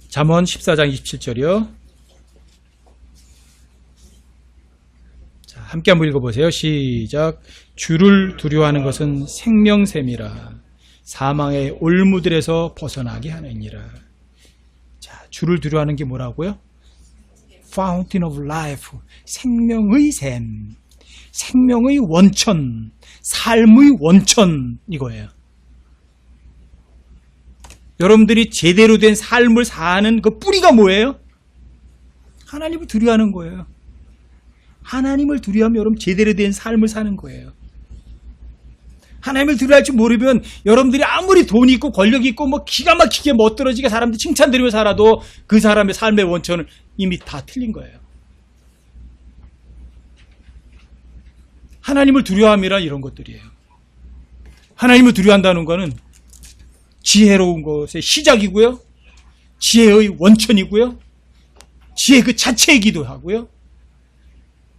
잠언 14장 27절이요. 자, 함께 한번 읽어보세요. 시작. 주를 두려워하는 것은 생명샘이라. 사망의 올무들에서 벗어나게 하느니라. 자, 주를 두려워하는 게 뭐라고요? Fountain of Life, 생명의 샘, 생명의 원천, 삶의 원천 이거예요. 여러분들이 제대로 된 삶을 사는 그 뿌리가 뭐예요? 하나님을 두려워하는 거예요. 하나님을 두려워하면 여러분 제대로 된 삶을 사는 거예요. 하나님을 두려워할 줄 모르면 여러분들이 아무리 돈이 있고 권력이 있고 뭐 기가 막히게 멋들어지게 사람들 칭찬드리며 살아도 그 사람의 삶의 원천은 이미 다 틀린 거예요. 하나님을 두려워함이란 이런 것들이에요. 하나님을 두려워한다는 것은 지혜로운 것의 시작이고요. 지혜의 원천이고요. 지혜 그 자체이기도 하고요.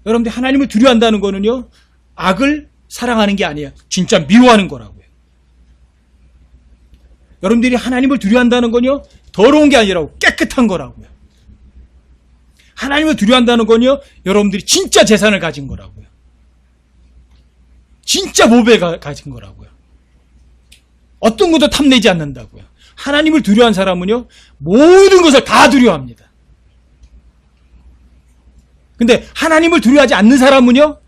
여러분들 하나님을 두려워한다는 것은요. 악을 사랑하는 게 아니에요. 진짜 미워하는 거라고요. 여러분들이 하나님을 두려워한다는 건요. 더러운 게 아니라고 깨끗한 거라고요. 하나님을 두려워한다는 건요. 여러분들이 진짜 재산을 가진 거라고요. 진짜 보배가 가진 거라고요. 어떤 것도 탐내지 않는다고요. 하나님을 두려워한 사람은요. 모든 것을 다 두려워합니다. 근데 하나님을 두려워하지 않는 사람은요.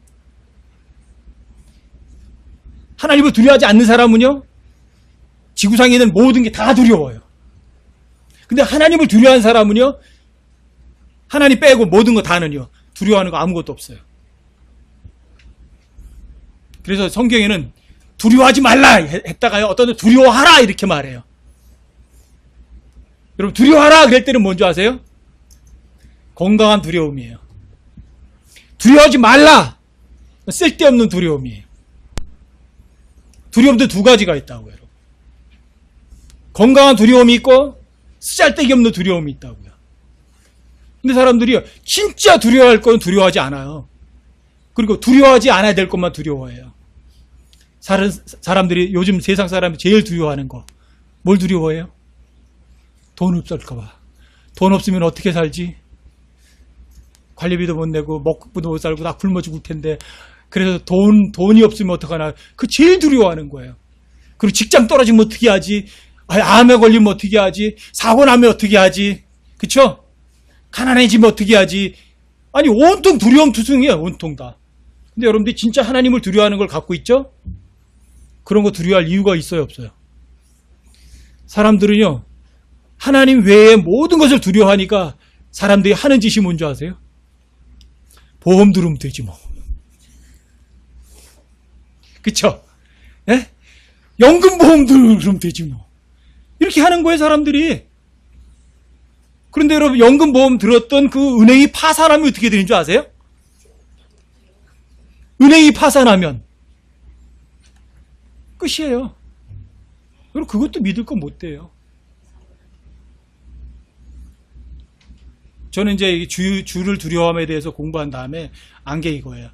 하나님을 두려워하지 않는 사람은요. 지구상에 있는 모든 게 다 두려워요. 근데 하나님을 두려워하는 사람은요. 하나님 빼고 모든 거 다는요. 두려워하는 거 아무것도 없어요. 그래서 성경에는 두려워하지 말라 했다가요. 어떤 데 두려워하라 이렇게 말해요. 여러분 두려워하라 그럴 때는 뭔지 아세요? 건강한 두려움이에요. 두려워하지 말라. 쓸데없는 두려움이에요. 두려움도 두 가지가 있다고요. 여러분. 건강한 두려움이 있고 쓰잘데기 없는 두려움이 있다고요. 근데 사람들이 진짜 두려워할 건 두려워하지 않아요. 그리고 두려워하지 않아야 될 것만 두려워해요. 사람들이 요즘 세상 사람이 제일 두려워하는 거 뭘 두려워해요? 돈 없을까봐. 돈 없으면 어떻게 살지? 관리비도 못 내고 먹고도 못 살고 나 굶어 죽을 텐데 그래서 돈이 없으면 어떡하나. 그 제일 두려워하는 거예요. 그리고 직장 떨어지면 어떻게 하지? 암에 걸리면 어떻게 하지? 사고 나면 어떻게 하지? 그쵸? 가난해지면 어떻게 하지? 아니 온통 두려움 투성이에요. 온통 다. 근데 여러분들이 진짜 하나님을 두려워하는 걸 갖고 있죠? 그런 거 두려워할 이유가 있어요? 없어요? 사람들은요. 하나님 외에 모든 것을 두려워하니까 사람들이 하는 짓이 뭔지 아세요? 보험 들으면 되지 뭐. 그쵸? 예? 연금보험 들으면 되지 뭐. 이렇게 하는 거예요 사람들이. 그런데 여러분 연금보험 들었던 그 은행이 파산하면 어떻게 되는 줄 아세요? 은행이 파산하면 끝이에요. 그리고 그것도 믿을 건 못 돼요. 저는 이제 주를 두려움에 대해서 공부한 다음에 안 게 이거예요.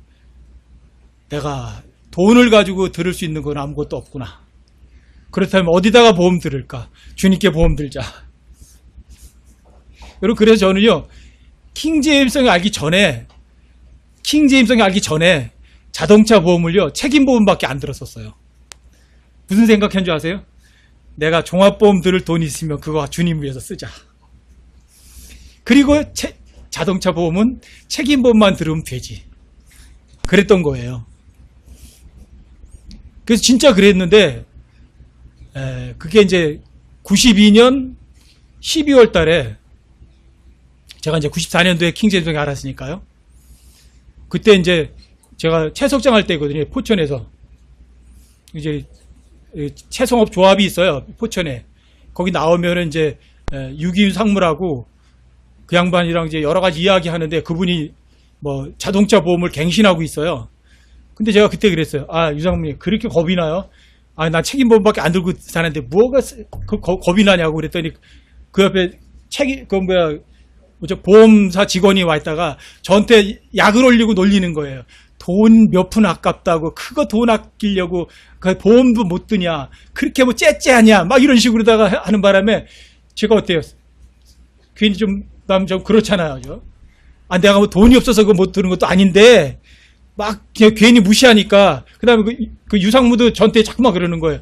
내가 돈을 가지고 들을 수 있는 건 아무것도 없구나. 그렇다면 어디다가 보험 들을까? 주님께 보험 들자. 여러분 그래서 저는요. 킹제임성을 알기 전에 자동차 보험을요. 책임보험밖에 안 들었었어요. 무슨 생각한 줄 아세요? 내가 종합보험 들을 돈이 있으면 그거 주님 위해서 쓰자. 그리고 자동차 보험은 책임보험만 들으면 되지. 그랬던 거예요. 그래서 진짜 그랬는데 그게 이제 92년 12월 달에 제가 이제 94년도에 킹제임성을 알았으니까요. 그때 이제 제가 채석장 할 때거든요. 포천에서. 이제 채송업 조합이 있어요. 포천에. 거기 나오면은 이제 유기윤 상무라고 그 양반이랑 이제 여러 가지 이야기 하는데 그분이 뭐 자동차 보험을 갱신하고 있어요. 근데 제가 그때 그랬어요. 유상무님 그렇게 겁이 나요? 난 책임보험밖에 안 들고 사는데 뭐가 겁이 나냐고 그랬더니 그 옆에 보험사 직원이 와 있다가 저한테 약을 올리고 놀리는 거예요. 돈 몇 푼 아깝다고 그거 돈 아끼려고 그 보험도 못 드냐 그렇게 뭐 째째하냐 막 이런 식으로다가 하는 바람에 제가 어때요? 괜히 좀 그렇잖아요. 내가 뭐 돈이 없어서 그거 못 드는 것도 아닌데 막 그냥 괜히 무시하니까 그다음에 그 유상무도 저한테 자꾸만 그러는 거예요.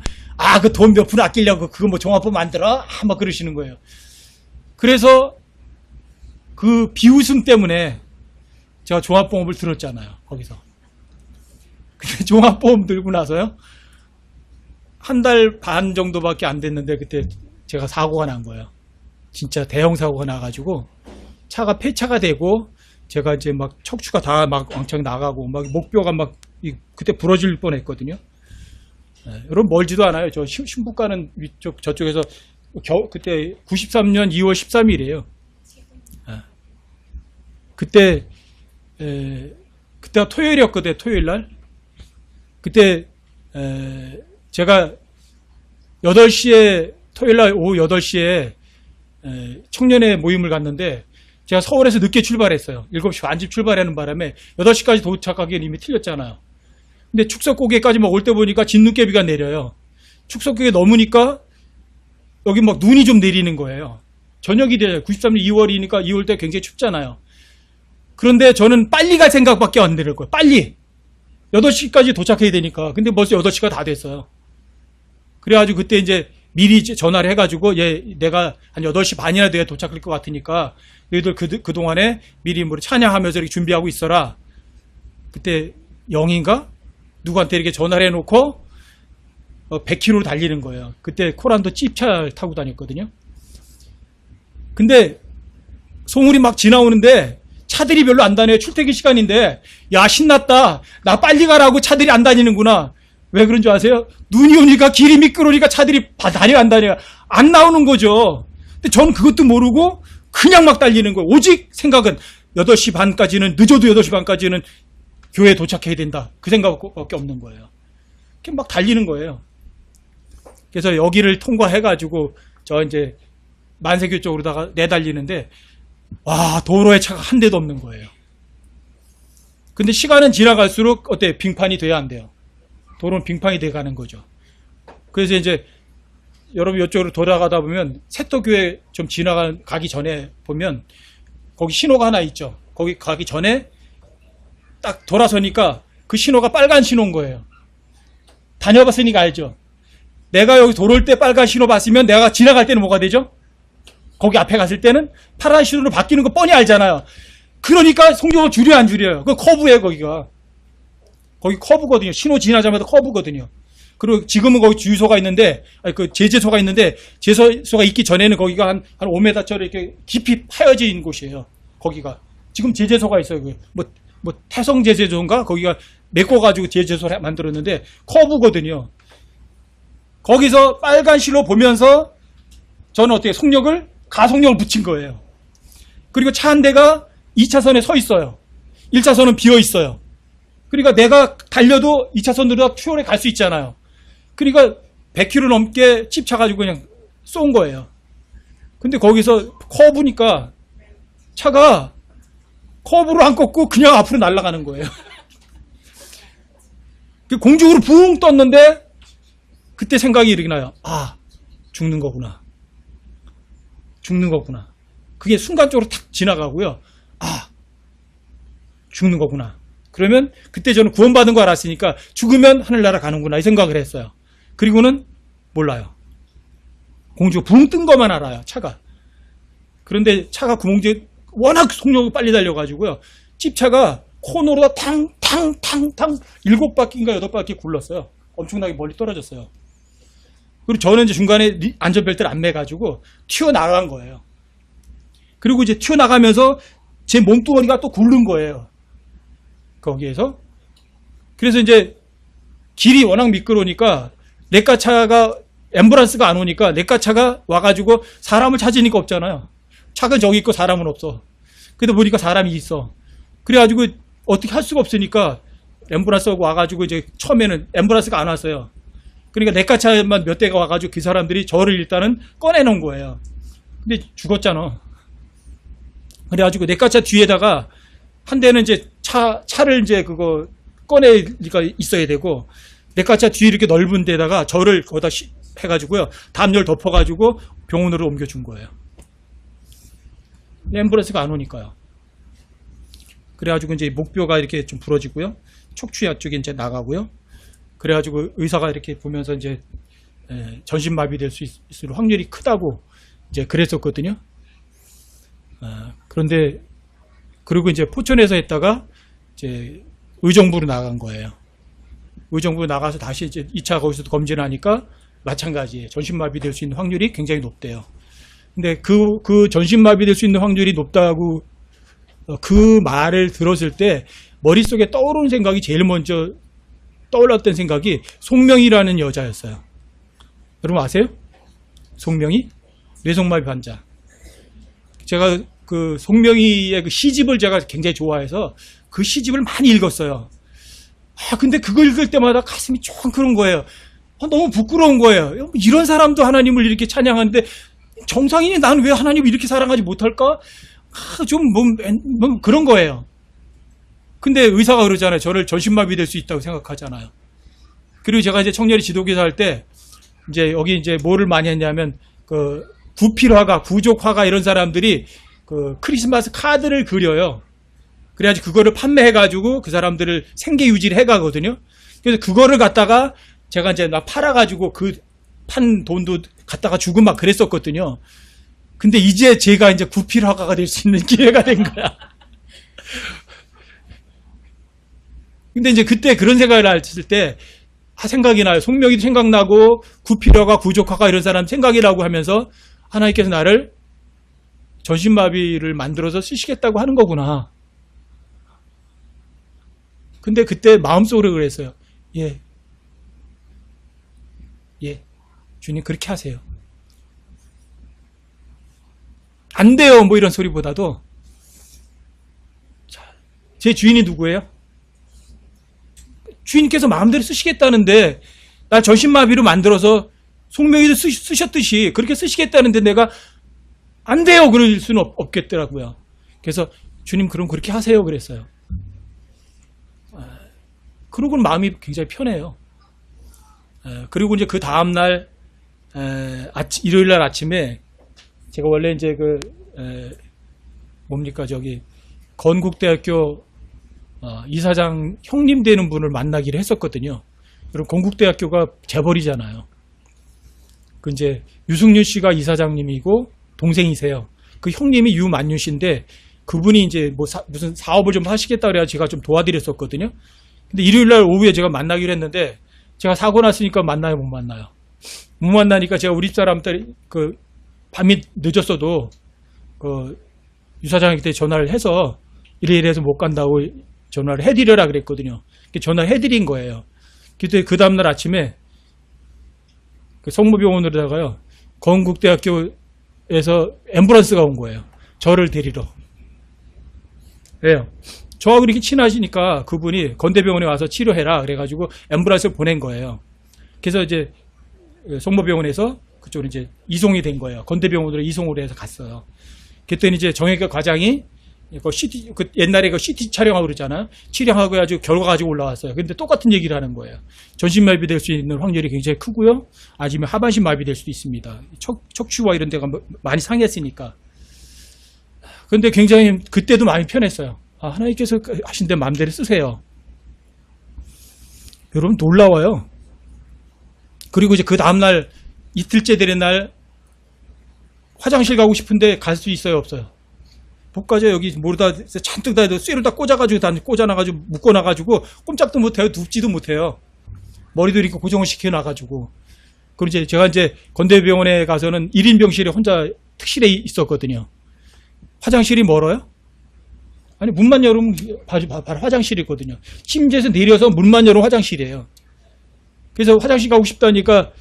그 돈 몇 푼 아끼려고 그거 뭐 종합보험 안 들어? 막 그러시는 거예요. 그래서 그 비웃음 때문에 제가 종합보험을 들었잖아요. 거기서. 근데 종합보험 들고 나서요. 한 달 반 정도밖에 안 됐는데 그때 제가 사고가 난 거예요. 진짜 대형 사고가 나가지고 차가 폐차가 되고 제가 이제 막 척추가 다 막 왕창 나가고 막 목뼈가 막 그때 부러질 뻔했거든요. 여러분 멀지도 않아요. 저 신북가는 위쪽 저쪽에서 그때 93년 2월 13일이에요. 그때가 토요일이었거든요. 토요일 날. 그때 제가 8시에 토요일 날 오후 8시에 청년회 모임을 갔는데 제가 서울에서 늦게 출발했어요. 7시 반쯤 출발하는 바람에 8시까지 도착하기엔 이미 틀렸잖아요. 근데 축석고개까지 막 올 때 보니까 진눈깨비가 내려요. 축석고개 넘으니까 여기 막 눈이 좀 내리는 거예요. 저녁이 돼요. 93년 2월이니까 2월 때 굉장히 춥잖아요. 그런데 저는 빨리 갈 생각밖에 안 들을 거예요. 빨리. 8시까지 도착해야 되니까. 근데 벌써 8시가 다 됐어요. 그래가지고 그때 이제 미리 전화를 해가지고 내가 한 8시 반이나 돼야 도착할 것 같으니까 너희들 그동안에 미리 뭐 찬양하면서 이렇게 준비하고 있어라. 그때 영인가? 누구한테 이렇게 전화를 해놓고 100km 달리는 거예요. 그때 코란도 찝차 타고 다녔거든요. 근데 송울이 막 지나오는데 차들이 별로 안 다녀요. 출퇴근 시간인데 야 신났다. 나 빨리 가라고 차들이 안 다니는구나. 왜 그런 줄 아세요? 눈이 오니까 길이 미끄러우니까 차들이 다녀 안 다녀요. 안 나오는 거죠. 근데 저는 그것도 모르고 그냥 막 달리는 거예요. 오직 생각은 8시 반까지는, 늦어도 8시 반까지는 교회에 도착해야 된다. 그 생각밖에 없는 거예요. 이렇게 막 달리는 거예요. 그래서 여기를 통과해가지고 저 이제 만세교 쪽으로다가 내달리는데, 와, 도로에 차가 한 대도 없는 거예요. 근데 시간은 지나갈수록 어때? 빙판이 돼야 안 돼요. 도로는 빙판이 돼 가는 거죠. 그래서 이제 여러분 이쪽으로 돌아가다 보면 세토교회 좀 가기 전에 보면 거기 신호가 하나 있죠. 거기 가기 전에 딱 돌아서니까 그 신호가 빨간 신호인 거예요. 다녀봤으니까 알죠. 내가 여기 돌아올 때 빨간 신호 봤으면 내가 지나갈 때는 뭐가 되죠? 거기 앞에 갔을 때는 파란 신호로 바뀌는 거 뻔히 알잖아요. 그러니까 속력을 줄여 안 줄여요. 그 커브예요, 거기가. 거기 커브거든요. 신호 지나자마자 커브거든요. 그리고 지금은 거기 주유소가 있는데, 아니, 그 제재소가 있는데, 제재소가 있기 전에는 거기가 한 5m짜리 이렇게 깊이 파여져 있는 곳이에요. 거기가. 지금 제재소가 있어요. 뭐 태성 제재소인가? 거기가 메꿔가지고 제재소를 만들었는데, 커브거든요. 거기서 빨간 실로 보면서 저는 어떻게 가속력을 붙인 거예요. 그리고 차 한 대가 2차선에 서 있어요. 1차선은 비어 있어요. 그러니까 내가 달려도 2차선으로 추월해 갈 수 있잖아요. 그러니까 100km 넘게 찝차가지고 그냥 쏜 거예요. 근데 거기서 커브니까 차가 커브를 안 꺾고 그냥 앞으로 날아가는 거예요. 공중으로 붕 떴는데 그때 생각이 이렇게 나요. 아, 죽는 거구나. 죽는 거구나. 그게 순간적으로 탁 지나가고요. 아, 죽는 거구나. 그러면 그때 저는 구원받은 거 알았으니까 죽으면 하늘나라 가는구나 이 생각을 했어요. 그리고는 몰라요. 공중에 붕 뜬 것만 알아요. 차가. 그런데 차가 구멍지에 워낙 속력이 빨리 달려가지고요. 찝차가 코너로 탕탕탕탕 7바퀴인가 8바퀴 굴렀어요. 엄청나게 멀리 떨어졌어요. 그리고 저는 이제 중간에 안전벨트를 안 매가지고 튀어나간 거예요. 그리고 이제 튀어나가면서 제 몸뚱어리가 또 굴른 거예요. 거기에서. 그래서 이제 길이 워낙 미끄러우니까 렉카차가 앰뷸런스가 안 오니까 렉카차가 와가지고 사람을 찾으니까 없잖아요. 차가 저기 있고 사람은 없어. 근데 보니까 사람이 있어. 그래가지고 어떻게 할 수가 없으니까 앰뷸런스가 와가지고 이제 처음에는 앰뷸런스가 안 왔어요. 그러니까 렉카차만 몇 대가 와가지고 그 사람들이 저를 일단은 꺼내놓은 거예요. 근데 죽었잖아. 그래가지고 렉카차 뒤에다가 한 대는 이제 차를 이제 그거 꺼내니까 있어야 되고, 렉카차 뒤에 이렇게 넓은 데다가 저를 거기다 해가지고요. 담요를 덮어가지고 병원으로 옮겨준 거예요. 앰뷸런스가 안 오니까요. 그래가지고 이제 목뼈가 이렇게 좀 부러지고요. 척추 쪽에 이제 나가고요. 그래가지고 의사가 이렇게 보면서 이제 전신마비 될 수 있을 확률이 크다고 이제 그랬었거든요. 그런데 그리고 이제 포천에서 했다가 이제 의정부로 나간 거예요. 의정부로 나가서 다시 이제 2차 거기서도 검진하니까 마찬가지예요. 전신마비 될 수 있는 확률이 굉장히 높대요. 근데 그 전신마비 될 수 있는 확률이 높다고 그 말을 들었을 때 머릿속에 떠오르는 생각이 제일 먼저 떠올랐던 생각이 송명이라는 여자였어요. 여러분 아세요? 송명이? 뇌성마비 환자. 제가 그 송명이의 그 시집을 제가 굉장히 좋아해서 그 시집을 많이 읽었어요. 근데 그거 읽을 때마다 가슴이 좀 그런 거예요. 너무 부끄러운 거예요. 이런 사람도 하나님을 이렇게 찬양하는데 정상인이 나는 왜 하나님을 이렇게 사랑하지 못할까? 좀 뭐 그런 거예요. 근데 의사가 그러잖아요. 저를 전신마비 될 수 있다고 생각하잖아요. 그리고 제가 이제 청년이 지도교사 할 때 이제 여기 이제 뭐를 많이 했냐면 그 구필화가, 구족화가 이런 사람들이 그 크리스마스 카드를 그려요. 그래가지고 그거를 판매해가지고 그 사람들을 생계 유지를 해가거든요. 그래서 그거를 갖다가 제가 이제 막 팔아가지고 그 판 돈도 갖다가 주고 막 그랬었거든요. 근데 이제 제가 이제 구필화가가 될 수 있는 기회가 된 거야. 근데 이제 그때 그런 생각을 했을 때, 생각이 나요. 송명이도 생각나고, 구필화가, 구족화가 이런 사람 생각이 나고 하면서 하나님께서 나를 전신마비를 만들어서 쓰시겠다고 하는 거구나. 근데 그때 마음속으로 그랬어요. 예, 주님 그렇게 하세요. 안 돼요. 뭐 이런 소리보다도 제 주인이 누구예요? 주인께서 마음대로 쓰시겠다는데 나 전신마비로 만들어서 송명이도 쓰셨듯이 그렇게 쓰시겠다는데 내가 안 돼요. 그럴 수는 없겠더라고요. 그래서 주님 그럼 그렇게 하세요. 그랬어요. 그러고는 마음이 굉장히 편해요. 그리고 이제 그 다음날 일요일 날 아침에 제가 원래 이제 건국대학교 이사장 형님 되는 분을 만나기로 했었거든요. 그럼 건국대학교가 재벌이잖아요. 그 이제 유승윤 씨가 이사장님이고 동생이세요. 그 형님이 유만윤 씨인데 그분이 이제 무슨 사업을 좀 하시겠다 그래야 제가 좀 도와드렸었거든요. 근데 일요일 날 오후에 제가 만나기로 했는데 제가 사고 났으니까 만나요, 못 만나요? 못 만나니까 제가 우리 집사람들 밤이 늦었어도 유 사장한테 전화를 해서 이래서 못 간다고 전화를 해드려라 그랬거든요. 전화를 해드린 거예요. 그때 그 다음날 아침에 성모병원으로다가요 건국대학교에서 앰뷸런스가 온 거예요. 저를 데리러. 왜요? 저하고 이렇게 친하시니까 그분이 건대병원에 와서 치료해라 그래가지고 앰뷸런스를 보낸 거예요. 그래서 이제 성모병원에서 그쪽으로 이제 이송이 된 거예요. 건대병원으로 이송을 해서 갔어요. 그랬더니 이제 정형외과 과장이 옛날에 CT 촬영하고 그러잖아요. 촬영하고 아주 결과 가지고 올라왔어요. 근데 똑같은 얘기를 하는 거예요. 전신마비 될 수 있는 확률이 굉장히 크고요. 아니면 하반신 마비 될 수도 있습니다. 척추와 이런 데가 많이 상했으니까. 근데 굉장히 그때도 마음이 편했어요. 하나님께서 하신 데 마음대로 쓰세요. 여러분 놀라워요. 그리고 이제 그 다음날 이틀째 되는 날 화장실 가고 싶은데 갈 수 있어요, 없어요? 못 가죠. 여기 모르다 잔뜩 다 쇠로 다 꽂아놔가지고 묶어놔가지고 꼼짝도 못해요. 눕지도 못해요. 머리도 이렇게 고정을 시켜놔가지고. 그리고 이제 제가 이제 건대병원에 가서는 1인 병실에 혼자 특실에 있었거든요. 화장실이 멀어요? 아니 문만 열으면 바로 화장실이 있거든요. 침대에서 내려서 문만 열으면 화장실이에요. 그래서 화장실 가고 싶다니까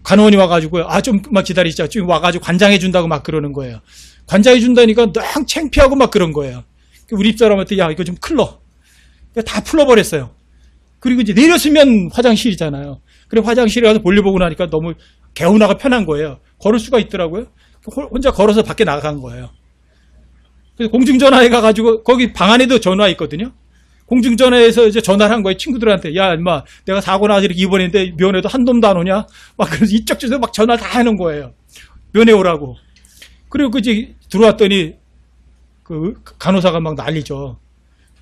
간호원이 와가지고 좀만 기다리자. 지금 와가지고 관장해 준다고 막 그러는 거예요. 관장해 준다니까 너무 창피하고 막 그런 거예요. 우리 집사람한테 야 이거 좀 풀러. 다 풀러버렸어요. 그리고 이제 내렸으면 화장실이잖아요. 그래 화장실에 가서 볼일 보고 나니까 너무 개운하고 편한 거예요. 걸을 수가 있더라고요. 혼자 걸어서 밖에 나간 거예요. 그래서 공중전화에 가가지고 거기 방 안에도 전화 있거든요. 공중전화에서 이제 전화를 한 거예요. 친구들한테. 야, 임마, 내가 사고 나서 이렇게 입원했는데 면회도 한 놈도 안 오냐? 막 그래서 이쪽 저쪽 막 전화를 다 하는 거예요. 면회 오라고. 그리고 이제 들어왔더니 간호사가 막 난리죠.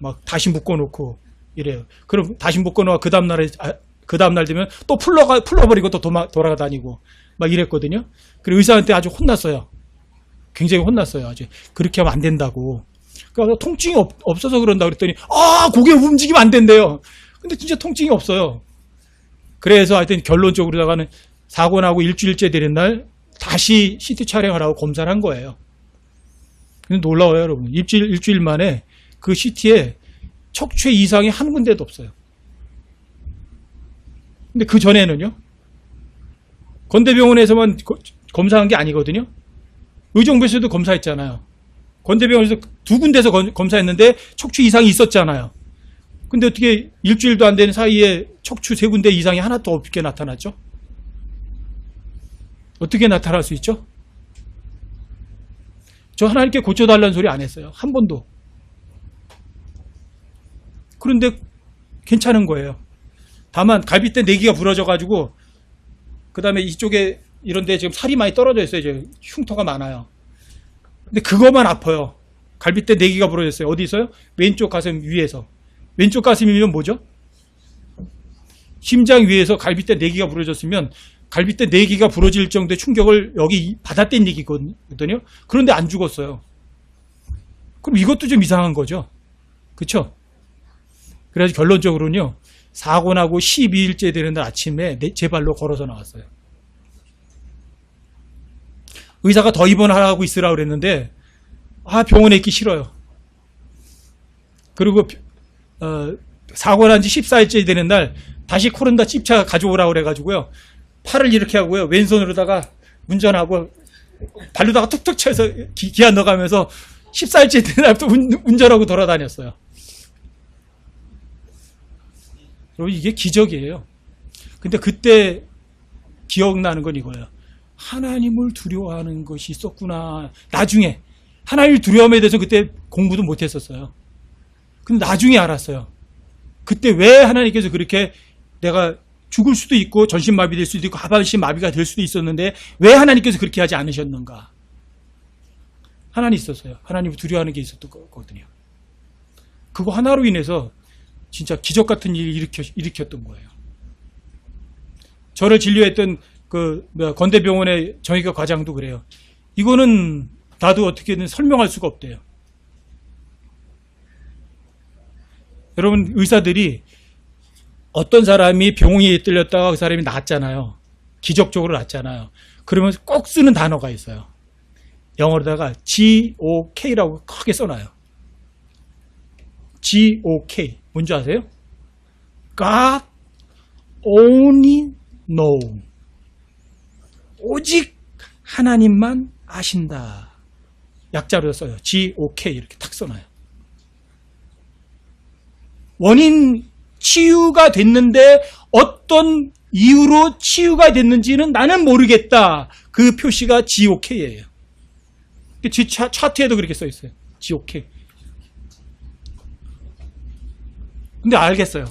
막 다시 묶어놓고 이래요. 그럼 다시 묶어놓아 그 다음날 되면 또 풀러버리고 또 돌아가 다니고 막 이랬거든요. 그리고 의사한테 아주 혼났어요. 굉장히 혼났어요. 아주 그렇게 하면 안 된다고. 그러니까 통증이 없어서 그런다 그랬더니 고개 움직이면 안 된대요. 근데 진짜 통증이 없어요. 그래서 하여튼 결론적으로다가는 사고 나고 일주일째 되는 날 다시 CT 촬영을 하고 검사를 한 거예요. 근데 놀라워요, 여러분. 일주일 만에 그 CT에 척추의 이상이 한 군데도 없어요. 근데 그 전에는요. 건대병원에서만 검사한 게 아니거든요. 의정부에서도 검사했잖아요. 건대병원에서 2군데서 검사했는데 척추 이상이 있었잖아요. 근데 어떻게 일주일도 안 되는 사이에 척추 3군데 이상이 하나도 없게 나타났죠? 어떻게 나타날 수 있죠? 저 하나님께 고쳐달라는 소리 안 했어요. 한 번도. 그런데 괜찮은 거예요. 다만 갈비뼈 4개가 부러져가지고 그 다음에 이쪽에 이런데 지금 살이 많이 떨어져 있어요. 이제 흉터가 많아요. 근데 그것만 아파요. 갈비뼈 4개가 부러졌어요. 어디 있어요? 왼쪽 가슴 위에서. 왼쪽 가슴이면 뭐죠? 심장 위에서 갈비뼈 4개가 부러졌으면 갈비뼈 4개가 부러질 정도의 충격을 여기 받았다는 얘기거든요. 그런데 안 죽었어요. 그럼 이것도 좀 이상한 거죠. 그렇죠? 그래서 결론적으로는요. 사고 나고 12일째 되는 날 아침에 제 발로 걸어서 나왔어요. 의사가 더 입원하라고 있으라 그랬는데 병원에 있기 싫어요. 그리고 사고 난 지 14일째 되는 날 다시 코른다 찝차 가져오라고 그래가지고요. 팔을 이렇게 하고요. 왼손으로다가 운전하고 발로다가 툭툭 쳐서 기아 넣어가면서 14일째 되는 날부터 운전하고 돌아다녔어요. 여러분, 이게 기적이에요. 근데 그때 기억나는 건 이거예요. 하나님을 두려워하는 것이 있었구나. 나중에 하나님을 두려움에 대해서 그때 공부도 못했었어요. 근데 나중에 알았어요. 그때 왜 하나님께서 그렇게 내가 죽을 수도 있고 전신마비 될 수도 있고 하반신 마비가 될 수도 있었는데 왜 하나님께서 그렇게 하지 않으셨는가. 하나님 있었어요. 하나님을 두려워하는 게 있었던 거거든요. 그거 하나로 인해서 진짜 기적 같은 일을 일으켰던 거예요. 저를 진료했던 건대병원의 정형외과 과장도 그래요. 이거는 나도 어떻게든 설명할 수가 없대요. 여러분, 의사들이 어떤 사람이 병이 뚫렸다가 그 사람이 낫잖아요. 기적적으로 낫잖아요. 그러면 꼭 쓰는 단어가 있어요. 영어로다가 GOK라고 크게 써놔요. GOK. 뭔지 아세요? God only know. 오직 하나님만 아신다. 약자로 써요. GOK 이렇게 탁 써놔요. 원인 치유가 됐는데 어떤 이유로 치유가 됐는지는 나는 모르겠다. 그 표시가 GOK예요. 뒤 차트에도 그렇게 써 있어요. GOK. 근데 알겠어요.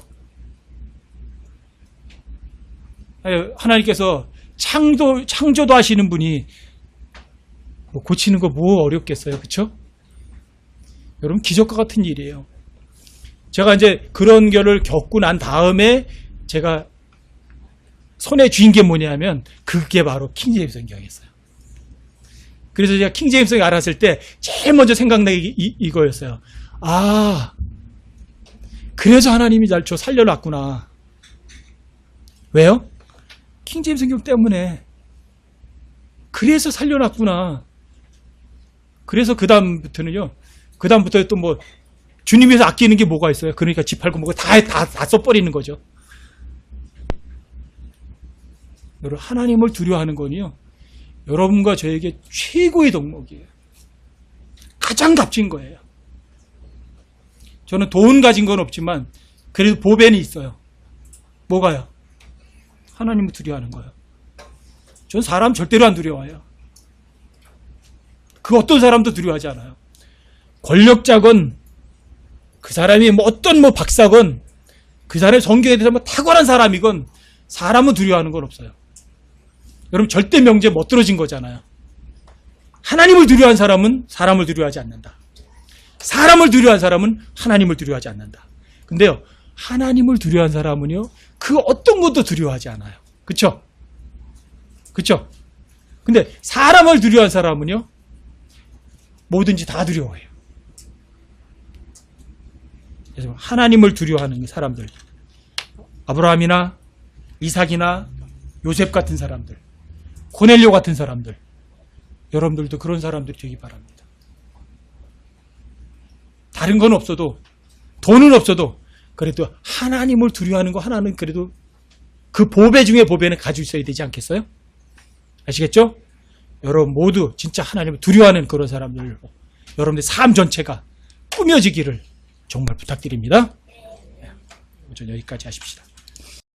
하나님께서 창조도 하시는 분이 뭐 고치는 거 뭐 어렵겠어요. 그렇죠? 여러분, 기적과 같은 일이에요. 제가 이제 그런 결을 겪고 난 다음에 제가 손에 쥔 게 뭐냐면 그게 바로 킹제임스 성경이었어요. 그래서 제가 킹제임스 성경 알았을 때 제일 먼저 생각나는 게 이거였어요. 아, 그래서 하나님이 날 저 살려놨구나. 왜요? 킹제임스 성경 때문에. 그래서 살려놨구나. 그래서 그 다음부터 또 뭐 주님에서 아끼는 게 뭐가 있어요? 그러니까 집 팔고 뭐가 다 써버리는 거죠. 여러분, 하나님을 두려워하는 건요, 여러분과 저에게 최고의 덕목이에요. 가장 값진 거예요. 저는 돈 가진 건 없지만 그래도 보배는 있어요. 뭐가요? 하나님을 두려워하는 거예요. 전 사람 절대로 안 두려워해요. 그 어떤 사람도 두려워하지 않아요. 권력자건 그 사람이 뭐 어떤 박사건 그 사람이 성경에 대해서 뭐 탁월한 사람이건 사람은 두려워하는 건 없어요. 여러분, 절대 명제에 멋들어진 거잖아요. 하나님을 두려워한 사람은 사람을 두려워하지 않는다. 사람을 두려워한 사람은 하나님을 두려워하지 않는다. 근데요, 하나님을 두려워한 사람은요, 그 어떤 것도 두려워하지 않아요. 그쵸? 그쵸? 근데 사람을 두려워한 사람은요, 뭐든지 다 두려워해요. 그래서 하나님을 두려워하는 사람들, 아브라함이나 이삭이나 요셉 같은 사람들, 고넬료 같은 사람들, 여러분들도 그런 사람들이 되기 바랍니다. 다른 건 없어도, 돈은 없어도 그래도 하나님을 두려워하는 거 하나는 그래도 그 보배 중에 보배는 가지고 있어야 되지 않겠어요? 아시겠죠? 여러분 모두 진짜 하나님을 두려워하는 그런 사람들로 여러분의 삶 전체가 꾸며지기를 정말 부탁드립니다. 오전 여기까지 하십시다.